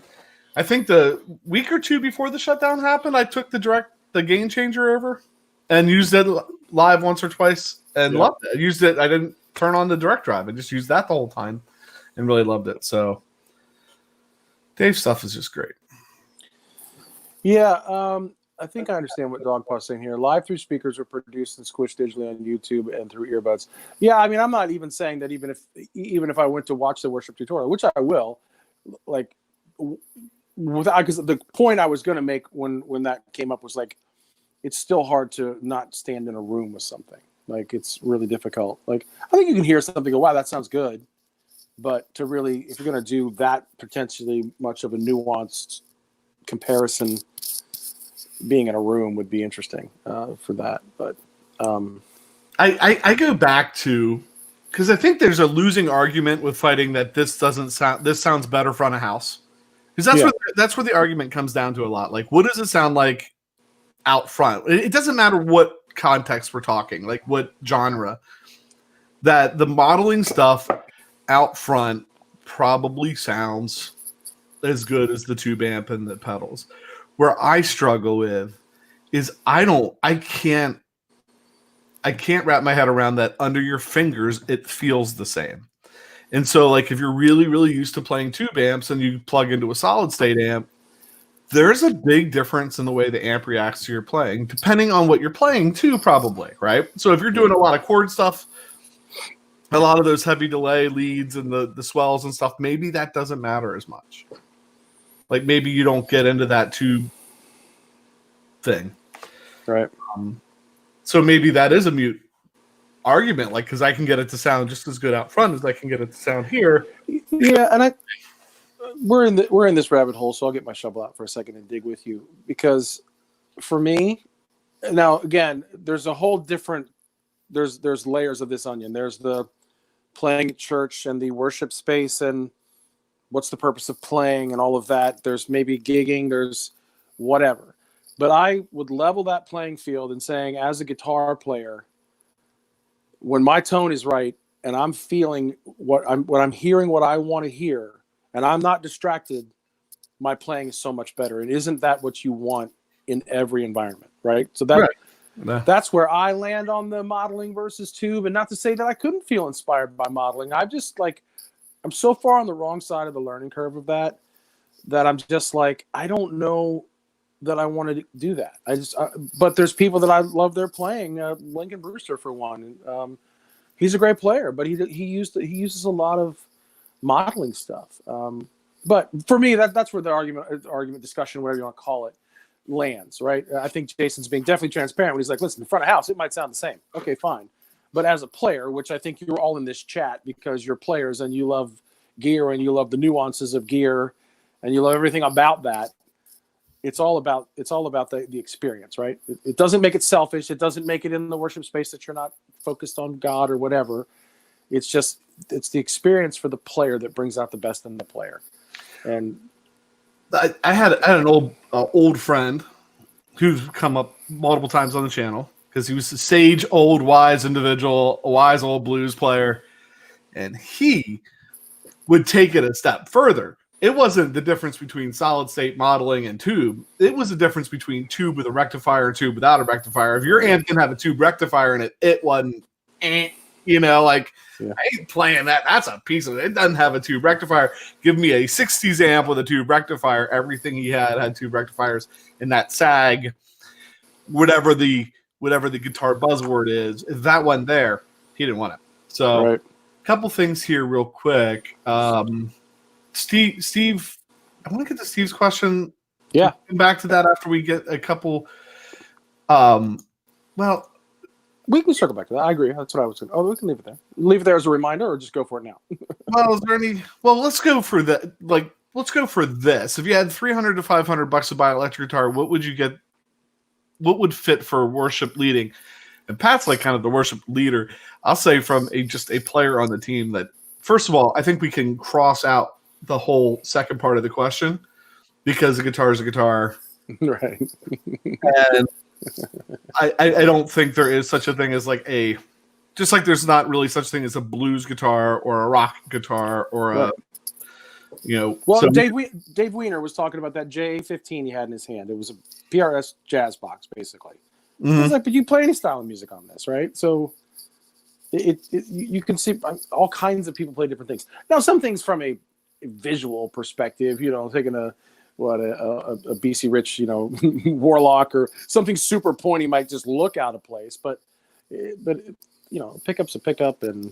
I think the week or two before the shutdown happened, I took the gain changer over and used it live once or twice and loved it. I used it. I didn't turn on the direct drive. I just used that the whole time and really loved it. So Dave's stuff is just great. Yeah. I think I understand what Dogpaw's saying here. Live through speakers are produced and squished digitally on YouTube and through earbuds. Yeah. I mean, I'm not even saying that even if I went to watch the worship tutorial, which I will, because the point I was going to make when that came up was it's still hard to not stand in a room with something. It's really difficult. I think you can hear something, go, wow, that sounds good. But to really, if you're going to do that potentially much of a nuanced comparison, being in a room would be interesting for that. But I go back to, because I think there's a losing argument with fighting that this sounds better front of house. Because that's where the argument comes down to a lot. What does it sound like out front? It doesn't matter what context we're talking, what genre. That the modeling stuff out front probably sounds as good as the tube amp and the pedals. Where I struggle with is I can't wrap my head around that under your fingers it feels the same. And so, if you're really, really used to playing tube amps and you plug into a solid state amp, there's a big difference in the way the amp reacts to your playing, depending on what you're playing too, probably, right? So if you're doing a lot of chord stuff, a lot of those heavy delay leads and the swells and stuff, maybe that doesn't matter as much. Maybe you don't get into that tube thing. Right. So maybe that is a mute argument, because I can get it to sound just as good out front as I can get it to sound here. Yeah, and we're in this rabbit hole, so I'll get my shovel out for a second and dig with you, because for me, now again, there's a whole different there's layers of this onion. There's the playing at church and the worship space and what's the purpose of playing and all of that. There's maybe gigging, there's whatever. But I would level that playing field and saying, as a guitar player, when my tone is right and I'm feeling what I'm hearing, what I want to hear, and I'm not distracted, my playing is so much better. And isn't that what you want in every environment, right? So that's where I land on the modeling versus tube. And not to say that I couldn't feel inspired by modeling. I'm just I'm so far on the wrong side of the learning curve of that I'm just I don't know that I want to do that. But there's people that I love their playing. Lincoln Brewster, for one. He's a great player, but he uses a lot of modeling stuff. But for me, that's where the argument, discussion, whatever you want to call it, lands, right? I think Jason's being definitely transparent when he's like, listen, in front of house, it might sound the same. Okay, fine. But as a player, which I think you're all in this chat because you're players and you love gear and you love the nuances of gear and you love everything about that. It's all about the experience, right? It doesn't make it selfish. It doesn't make it in the worship space that you're not focused on God or whatever. It's the experience for the player that brings out the best in the player. And I had an old friend who's come up multiple times on the channel because he was a sage, old, wise individual, a wise old blues player, and he would take it a step further. It wasn't the difference between solid state modeling and tube. It was the difference between tube with a rectifier and tube without a rectifier. If your amp didn't have a tube rectifier in it, it wasn't, I ain't playing that. That's a piece of it. It doesn't have a tube rectifier. Give me a 60s amp with a tube rectifier. Everything he had tube rectifiers, and that sag, whatever the guitar buzzword is, if that wasn't there, he didn't want it. So right. A couple things here real quick. Steve, I want to get to Steve's question. Yeah. Come back to that after we get a couple. We can circle back to that. I agree. That's what I was saying. Oh, we can leave it there. Leave it there as a reminder, or just go for it now. Well, is there any? Well, let's go for that. Let's go for this. If you had $300 to $500 to buy an electric guitar, what would you get? What would fit for worship leading? And Pat's like kind of the worship leader. I'll say from just a player on the team that, first of all, I think we can cross out the whole second part of the question because a guitar is a guitar. Right. And I don't think there is such a thing as just like there's not really such a thing as a blues guitar or a rock guitar or right. Well, Dave Wiener was talking about that J15 he had in his hand. It was a PRS jazz box, basically. Mm-hmm. He's like, but you play any style of music on this, right? So you can see all kinds of people play different things. Now, some things from a visual perspective, taking a BC Rich, Warlock or something super pointy might just look out of place, but pickup's a pickup, and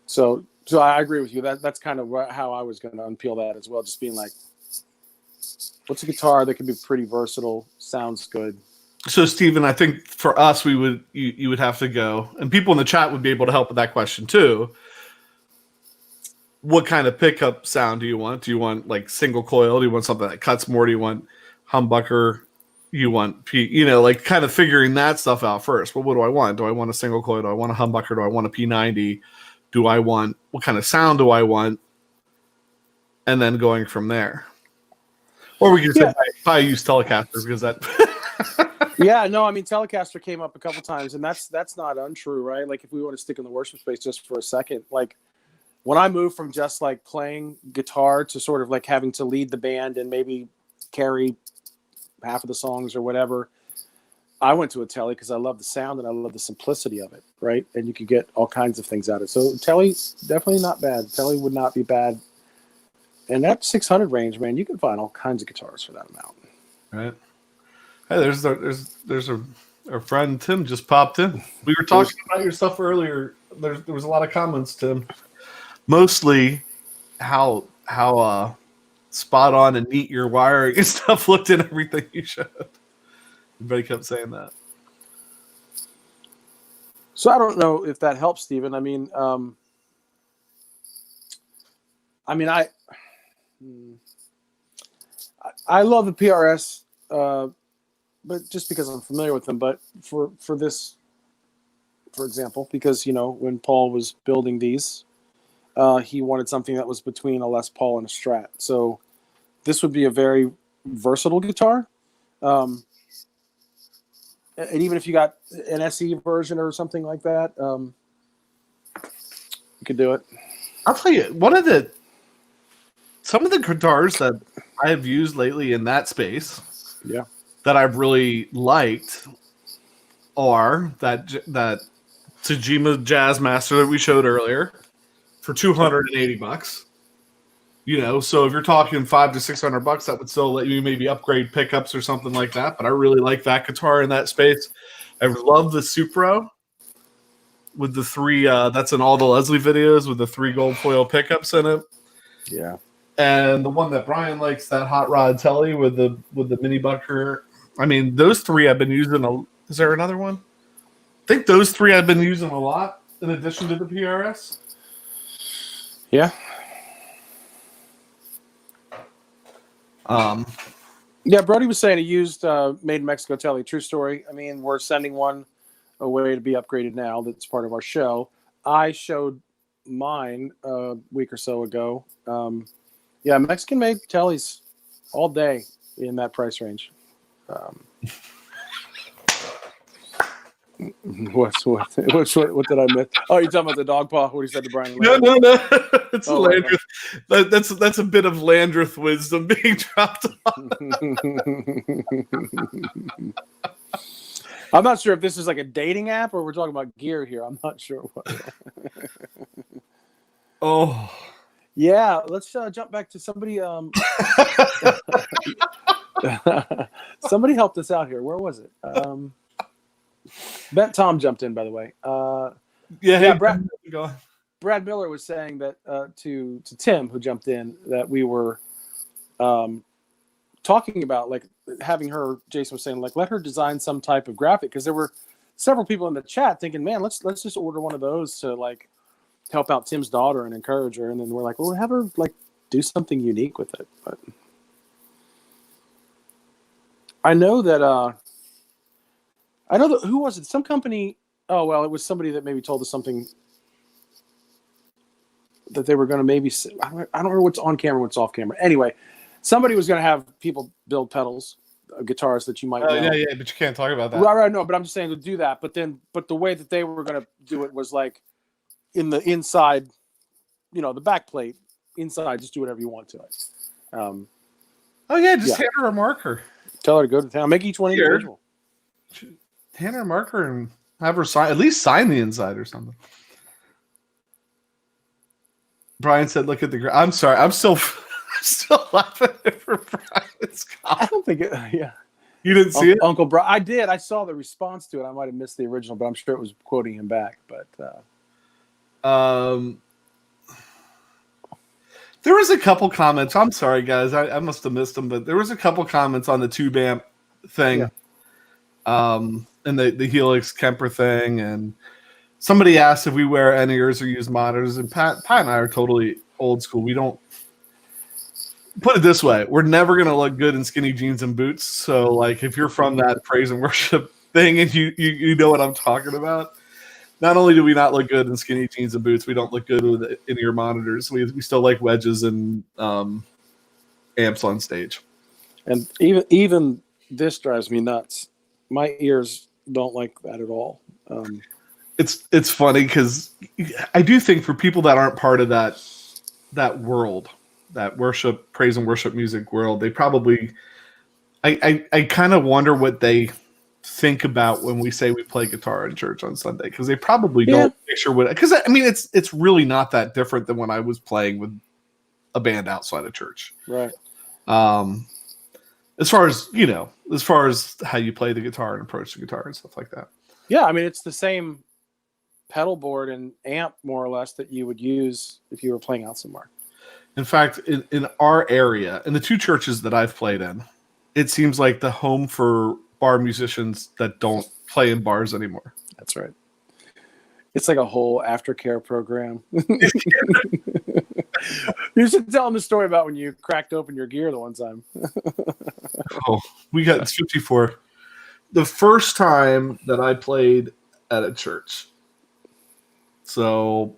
so I agree with you. That's kind of how I was going to unpeel that as well. Just being like, what's a guitar that can be pretty versatile, sounds good. So, Stephen, I think for us, you would have to go, and people in the chat would be able to help with that question too. What kind of pickup sound do you want? Do you want like single coil? Do you want something that cuts more? Do you want humbucker? You want kind of figuring that stuff out first. Well, what do I want? Do I want a single coil? Do I want a humbucker? Do I want a P90? What kind of sound do I want? And then going from there. Or we can say probably use Telecaster because that. Yeah, no, I mean Telecaster came up a couple times, and that's not untrue, right? Like if we want to stick in the worship space just for a second, like when I moved from just like playing guitar to sort of like having to lead the band and maybe carry half of the songs or whatever, I went to a Tele because I love the sound and I love the simplicity of it, right? And you could get all kinds of things out of it. So Tele, definitely not bad. Tele would not be bad. And that 600 range, man, you can find all kinds of guitars for that amount. Right. Hey, there's our friend Tim just popped in. We were talking about your stuff earlier. There was a lot of comments, Tim. Mostly how spot on and neat your wiring and stuff looked in everything you showed. Everybody kept saying that. So I don't know if that helps, Stephen. I mean, I love the PRS, but just because I'm familiar with them. But for this, for example, because when Paul was building these, he wanted something that was between a Les Paul and a Strat. So this would be a very versatile guitar. And even if you got an SE version or something like that, you could do it. I'll tell you, some of the guitars that I have used lately in that space, that I've really liked are that Tajima Jazzmaster that we showed earlier for $280. So if you're talking $500 to $600, that would still let you maybe upgrade pickups or something like that. But I really like that guitar in that space. I love the Supro. with the three. That's in all the Leslie videos with the 3 gold foil pickups in it. Yeah. And the one that Brian likes, that hot rod telly with the mini bucker. I mean, those 3 I've been using. Is there another one? I think those 3 I've been using a lot in addition to the PRS. Yeah. Yeah, Brody was saying he used Made in Mexico telly. True story. I mean, we're sending one away to be upgraded now. That's part of our show. I showed mine a week or so ago. Yeah, Mexican-made tellies all day in that price range. What did I miss? Oh, you're talking about the dog paw? What he said to Brian? No. It's Landreth. That's a bit of Landreth wisdom being dropped on. I'm not sure if this is like a dating app or we're talking about gear here. I'm not sure what. Oh. Yeah, let's jump back to somebody. Somebody helped us out here. Where was it? Tom jumped in, by the way. Brad Miller was saying that to Tim, who jumped in, that we were talking about like having her. Jason was saying like let her design some type of graphic because there were several people in the chat thinking, man, let's just order one of those to like help out Tim's daughter and encourage her. And then we're like, well, have her like do something unique with it. But I know that who was it? Some company. Oh, well, it was somebody that maybe told us something that they were going to maybe. I don't remember what's on camera, what's off camera. Anyway, somebody was going to have people build pedals, guitars that you might know. Yeah, but you can't talk about that. Right, no, but I'm just saying to do that. But the way that they were going to do it was like in the inside, the back plate inside, just do whatever you want to it. Hand her a marker. Tell her to go to town. Make each one individual. Hand her a marker and have her at least sign the inside or something. Brian said, "Look at the." I'm sorry. I'm still laughing for Brian's comment. I don't think it. Yeah. You didn't see it, Uncle Brian. I did. I saw the response to it. I might have missed the original, but I'm sure it was quoting him back. But there was a couple comments. I'm sorry, guys. I must have missed them, but there was a couple comments on the tube amp thing. Yeah. And the Helix Kemper thing, and somebody asked if we wear in-ears or use monitors, and Pat and I are totally old school. We don't put it this way: we're never going to look good in skinny jeans and boots. So, like, if you're from that praise and worship thing, and you know what I'm talking about, not only do we not look good in skinny jeans and boots, we don't look good with in-ear monitors. We still like wedges and amps on stage. And even this drives me nuts. My ears don't like that at all. It's funny because I do think for people that aren't part of that world, that worship, praise and worship music world, they probably I kind of wonder what they think about when we say we play guitar in church on Sunday, because they probably don't picture what, because I mean it's really not that different than when I was playing with a band outside of church, right? As far as how you play the guitar and approach the guitar and stuff like that. Yeah, I mean, it's the same pedal board and amp, more or less, that you would use if you were playing out somewhere. In fact, in our area, in the 2 churches that I've played in, it seems like the home for bar musicians that don't play in bars anymore. That's right. It's like a whole aftercare program. You should tell them the story about when you cracked open your gear the one time. We got 54. The first time that I played at a church. So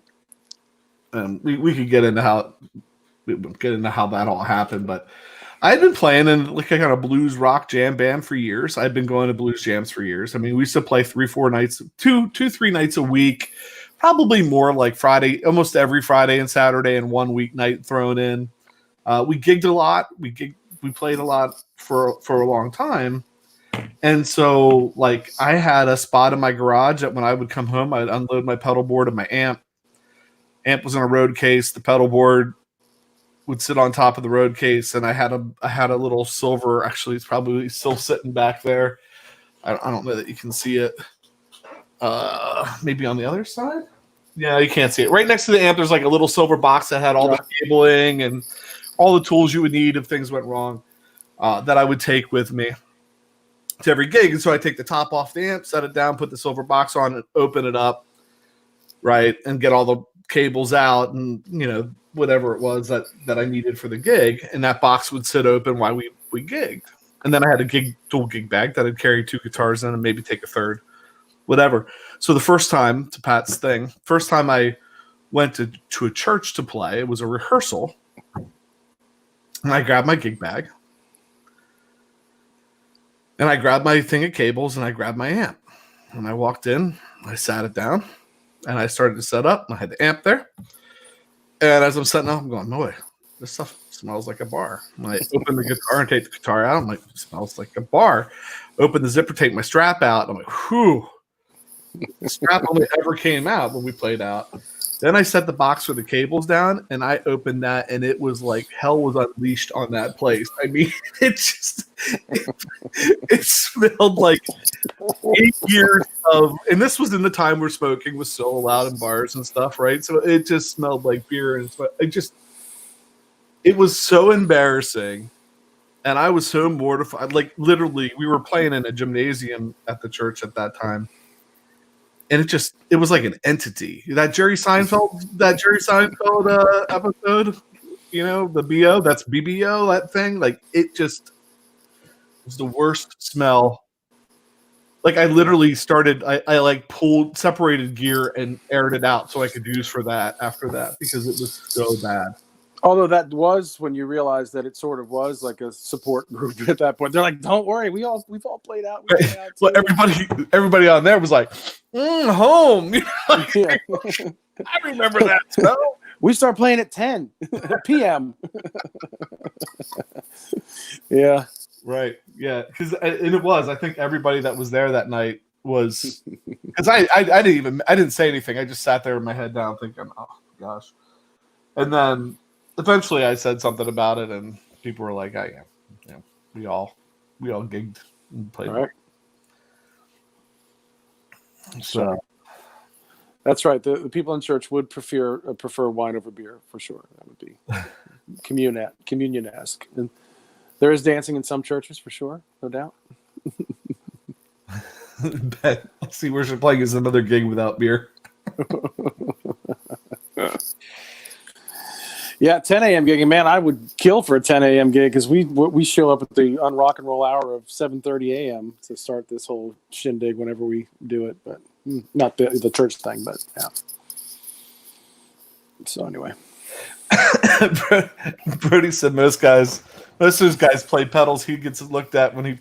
we could get into how that all happened, but I had been playing in like a kind of blues rock jam band for years. I'd been going to blues jams for years. I mean, we used to play 3-4 nights, 2-3 nights a week, probably more like Friday, almost every Friday and Saturday, and one weeknight thrown in. We gigged a lot. We played a lot for a long time. And so, like, I had a spot in my garage that when I would come home, I'd unload my pedal board and my amp. Amp was in a road case. The pedal board would sit on top of the road case, and I had a little silver. Actually, it's probably still sitting back there. I don't know that you can see it. Maybe on the other side. Yeah, you can't see it. Right next to the amp, there's like a little silver box that had all the cabling and all the tools you would need if things went wrong. That I would take with me to every gig. And so I take the top off the amp, set it down, put the silver box on it, open it up, right, and get all the cables out and, whatever it was that I needed for the gig. And that box would sit open while we gigged. And then I had a dual gig bag that I'd carry 2 guitars in and maybe take a third, whatever. So the first time, to Pat's thing, I went to a church to play, it was a rehearsal. And I grabbed my gig bag. And I grabbed my thing of cables and I grabbed my amp. And I walked in, I sat it down, and I started to set up. I had the amp there. And as I'm setting up, I'm going, no way, this stuff smells like a bar. And I open the guitar and take the guitar out. I'm like, it smells like a bar. Open the zipper, take my strap out. I'm like, whew. The strap only ever came out when we played out. Then I set the box with the cables down, and I opened that, and it was like hell was unleashed on that place. I mean, it smelled like 8 years of, and this was in the time where smoking was still allowed in bars and stuff, right? So it just smelled like beer, and it was so embarrassing, and I was so mortified. Like literally, we were playing in a gymnasium at the church at that time. And it was like an entity. That Jerry Seinfeld episode, the BO, that's BBO, that thing. Like it just was the worst smell. Like I literally I like separated gear and aired it out so I could use for that after that because it was so bad. Although that was when you realized that it sort of was like a support group at that point. They're like, "Don't worry, we've all played out." Well, everybody on there was like, "Home." Yeah. I remember that smell. We start playing at 10 p.m. Yeah. Right. Yeah. And it was. I think everybody that was there that night was because I didn't say anything. I just sat there with my head down, thinking, "Oh gosh," and then. Eventually, I said something about it, and people were like, "I am." We all gigged and played. Right. So that's right. The people in church would prefer wine over beer for sure. That would be communion-esque. And there is dancing in some churches for sure, no doubt. Bet. Let's see, worship playing is another gig without beer. Yeah, 10 a.m. gigging, man, I would kill for a 10 a.m. gig because we show up at the rock and roll hour of 7:30 a.m. to start this whole shindig whenever we do it, but not the church thing, but yeah. So anyway, Brody said most of those guys play pedals. He gets looked at when he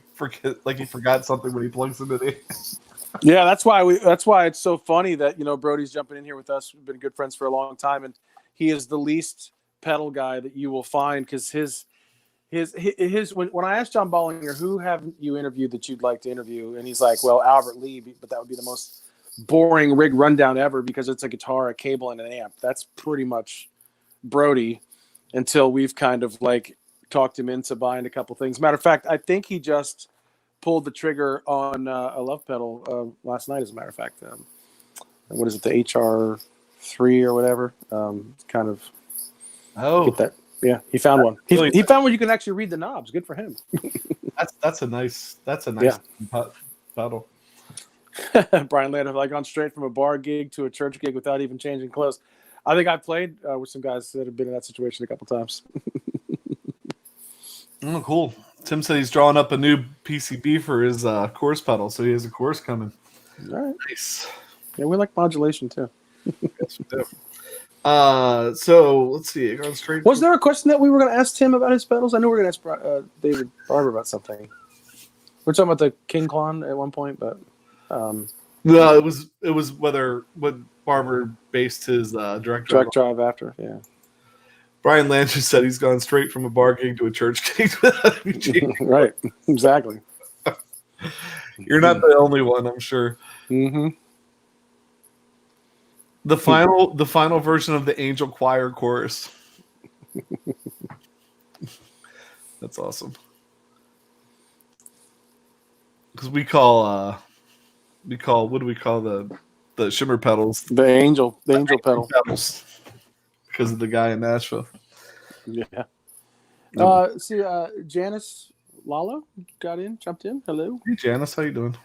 forgot something when he plugs into the. Yeah, that's why it's so funny that Brody's jumping in here with us. We've been good friends for a long time, and he is the least pedal guy that you will find because his when I asked John Bollinger, who haven't you interviewed that you'd like to interview, and he's like, well, Albert Lee, but that would be the most boring rig rundown ever because it's a guitar, a cable, and an amp. That's pretty much Brody until we've kind of like talked him into buying a couple things. Matter of fact, I think he just pulled the trigger on a love pedal last night, as a matter of fact. What is it, the HR3 or whatever? Kind of. Oh, get that. Yeah, he found one. He found one you can actually read the knobs. Good for him. That's a nice pedal. Brian Land, have I gone straight from a bar gig to a church gig without even changing clothes? I think I played with some guys that have been in that situation a couple times. Oh, cool. Tim said he's drawing up a new PCB for his chorus pedal, so he has a chorus coming. All right. Nice. Yeah, we like modulation too. Yes, we do. So let's see. Was there a question that we were going to ask Tim about his pedals? I know we were going to ask David Barber about something. We're talking about the King Klon at one point, but no, it was what Barber based his direct drive after. Yeah. Brian Lancher said he's gone straight from a bar gig to a church gig. Right. Exactly. You're not the only one, I'm sure. Mm-hmm. The final version of the Angel Choir chorus. That's awesome. Because we call what do we call the shimmer pedals? The angel pedal. Pedals. Because of the guy in Nashville. Yeah. See, Janice Lalo jumped in. Hello. Hey, Janice, how you doing?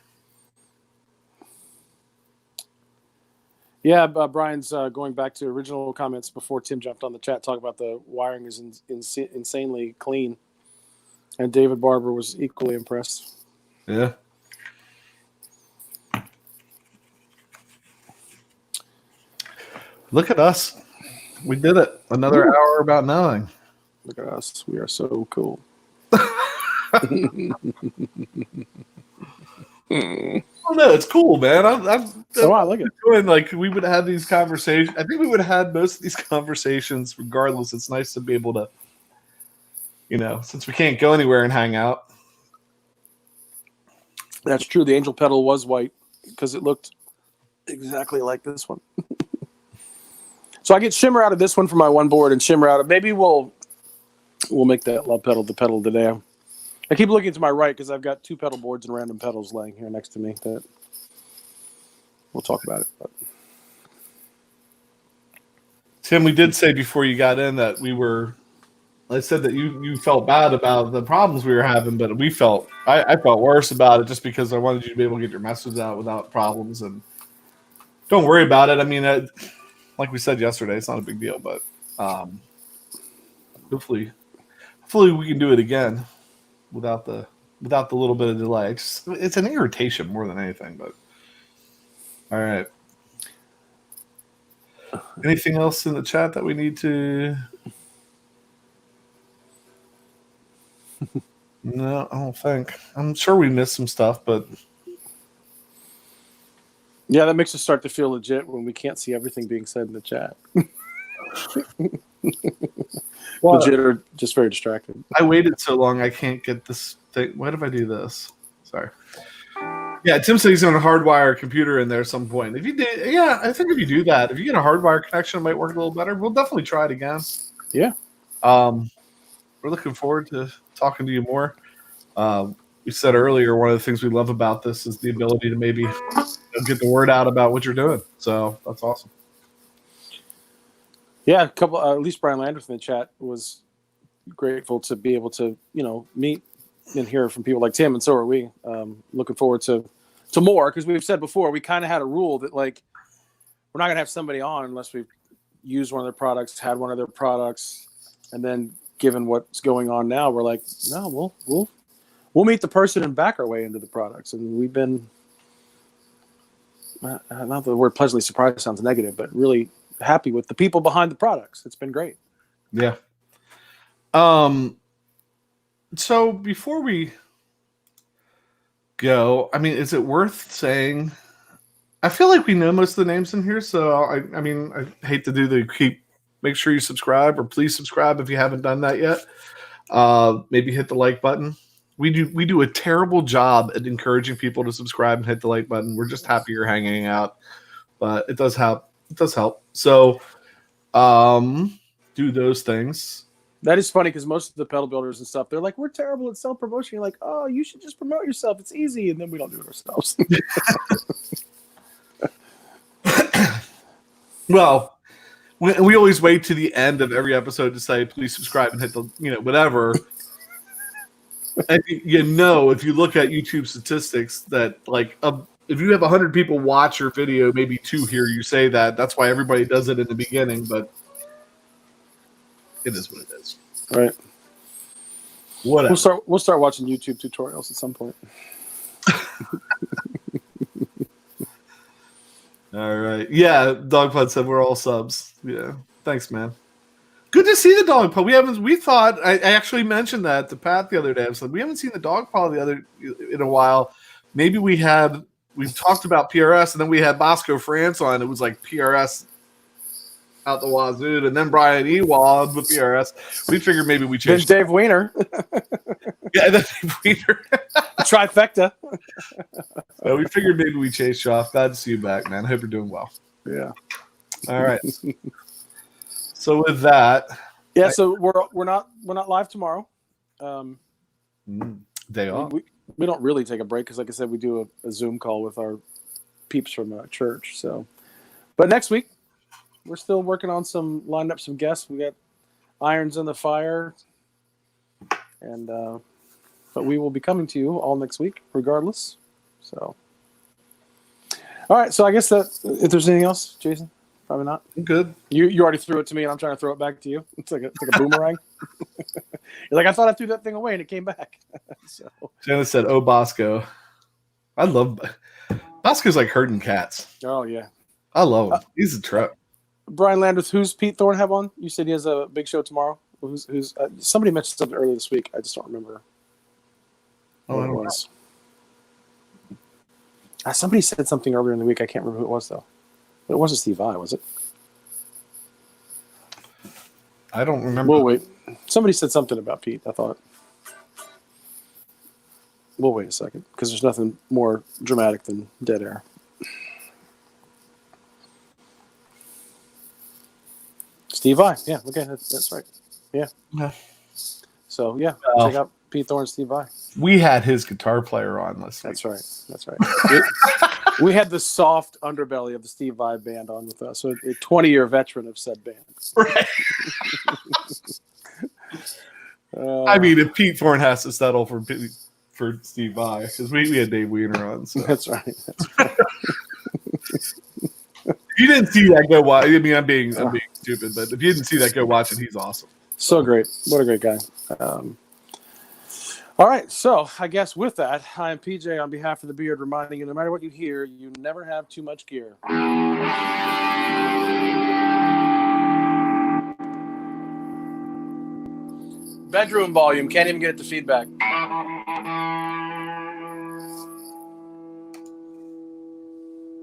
Yeah, Brian's going back to original comments before Tim jumped on the chat, talking about the wiring is insanely clean. And David Barber was equally impressed. Yeah. Look at us. We did it. Another hour about nothing. Look at us. We are so cool. Oh no, it's cool, man. I like it. Doing, like, we would have these conversations. I think we would have had most of these conversations regardless. It's nice to be able to, since we can't go anywhere and hang out. That's true. The angel pedal was white because it looked exactly like this one. So I get shimmer out of this one for my one board and shimmer out of, maybe we'll make that love pedal the pedal today. I keep looking to my right because I've got 2 pedal boards and random pedals laying here next to me that we'll talk about it. But. Tim, we did say before you got in that I said that you felt bad about the problems we were having, but I felt worse about it just because I wanted you to be able to get your message out without problems. And don't worry about it. I mean, like we said yesterday, it's not a big deal, but hopefully we can do it again without the little bit of delay. It's an irritation more than anything, but all right. Anything else in the chat that we need to? No, I don't think. I'm sure we missed some stuff, but yeah, that makes us start to feel legit when we can't see everything being said in the chat. Well, legit or just very distracted. I waited so long, I can't get this thing. Why did I do this? Sorry. Yeah, Tim said he's going to hardwire a computer in there at some point. If you did, yeah, I think if you do that, if you get a hardwire connection, it might work a little better. We'll definitely try it again. Yeah. We're looking forward to talking to you more. We said earlier, one of the things we love about this is the ability to maybe get the word out about what you're doing. So that's awesome. Yeah, a couple. At least Brian Landreth in the chat was grateful to be able to, meet and hear from people like Tim, and so are we. Looking forward to more, because we've said before we kind of had a rule that, like, we're not gonna have somebody on unless we've used one of their products, had one of their products, and then given what's going on now, we're like, no, we'll meet the person and back our way into the products, and we've been. Not that the word pleasantly surprised sounds negative, but really happy with the people behind the products. It's been great. Yeah. So before we go, I mean, is it worth saying? I feel like we know most of the names in here, so I hate to do make sure you subscribe, or please subscribe if you haven't done that yet. Maybe hit the like button. We do a terrible job at encouraging people to subscribe and hit the like button. We're just happy you're hanging out, but it does help. So, do those things. That is funny because most of the pedal builders and stuff, they're like, we're terrible at self-promotion. You're like, oh, you should just promote yourself. It's easy. And then we don't do it ourselves. Well, we always wait to the end of every episode to say, please subscribe and hit the, whatever. And if you look at YouTube statistics that, like, if you have 100 people watch your video, maybe 2 hear you say that. That's why everybody does it in the beginning, but it is what it is. Right. Whatever. We'll start watching YouTube tutorials at some point. All right. Yeah, Dogpod said we're all subs. Yeah. Thanks, man. Good to see the Dogpod. We thought I actually mentioned that to Pat the other day. I said we haven't seen the Dogpod in a while. Maybe we've talked about PRS, and then we had Bosco France on. It was like PRS out the wazoo, and then Brian Ewald with PRS. We figured maybe we changed. Then Dave Weiner. Yeah, then Dave Weiner. Trifecta. So we figured maybe we chased you off. Glad to see you back, man. I hope you're doing well. Yeah. All right. So with that, yeah. So we're not live tomorrow. Day off. We don't really take a break because, like I said, we do a Zoom call with our peeps from church. So, but next week we're still working on lining up some guests. We got irons in the fire, and but we will be coming to you all next week, regardless. So, all right. So I guess that if there's anything else, Jason, probably not. I'm good. You already threw it to me, and I'm trying to throw it back to you. It's like a boomerang. You're like, I thought I threw that thing away, and it came back. So Jenna said, "Oh, Bosco." I love Bosco's like herding cats. oh yeah, I love him. He's a truck. Brian Landreth, who's Pete Thorne have on? You said he has a big show tomorrow. Who's somebody mentioned something earlier this week. I just don't remember. Oh, I don't know. Somebody said something earlier in the week. I can't remember who it was though. But it wasn't Steve Vai, was it? I don't remember. We'll wait. Somebody said something about Pete. I thought. We'll wait a second because there's nothing more dramatic than dead air. Steve Vai. Yeah. Okay. That's right. Yeah. So yeah, check out Pete Thorne, Steve Vai. We had his guitar player on last week. That's right. That's right. We had the soft underbelly of the Steve Vai band on with us, so a 20-year veteran of said band. Right. I mean, if Pete Thorne has to settle for Steve Vai, because we had Dave Wiener on. So. That's right. That's right. You didn't see that, go watch. I mean, I'm being stupid, but if you didn't see that, go watch it. He's awesome. So great. What a great guy. All right. So I guess with that, I am PJ on behalf of the Beard, reminding you, no matter what you hear, you never have too much gear. Bedroom volume. Can't even get it to feedback.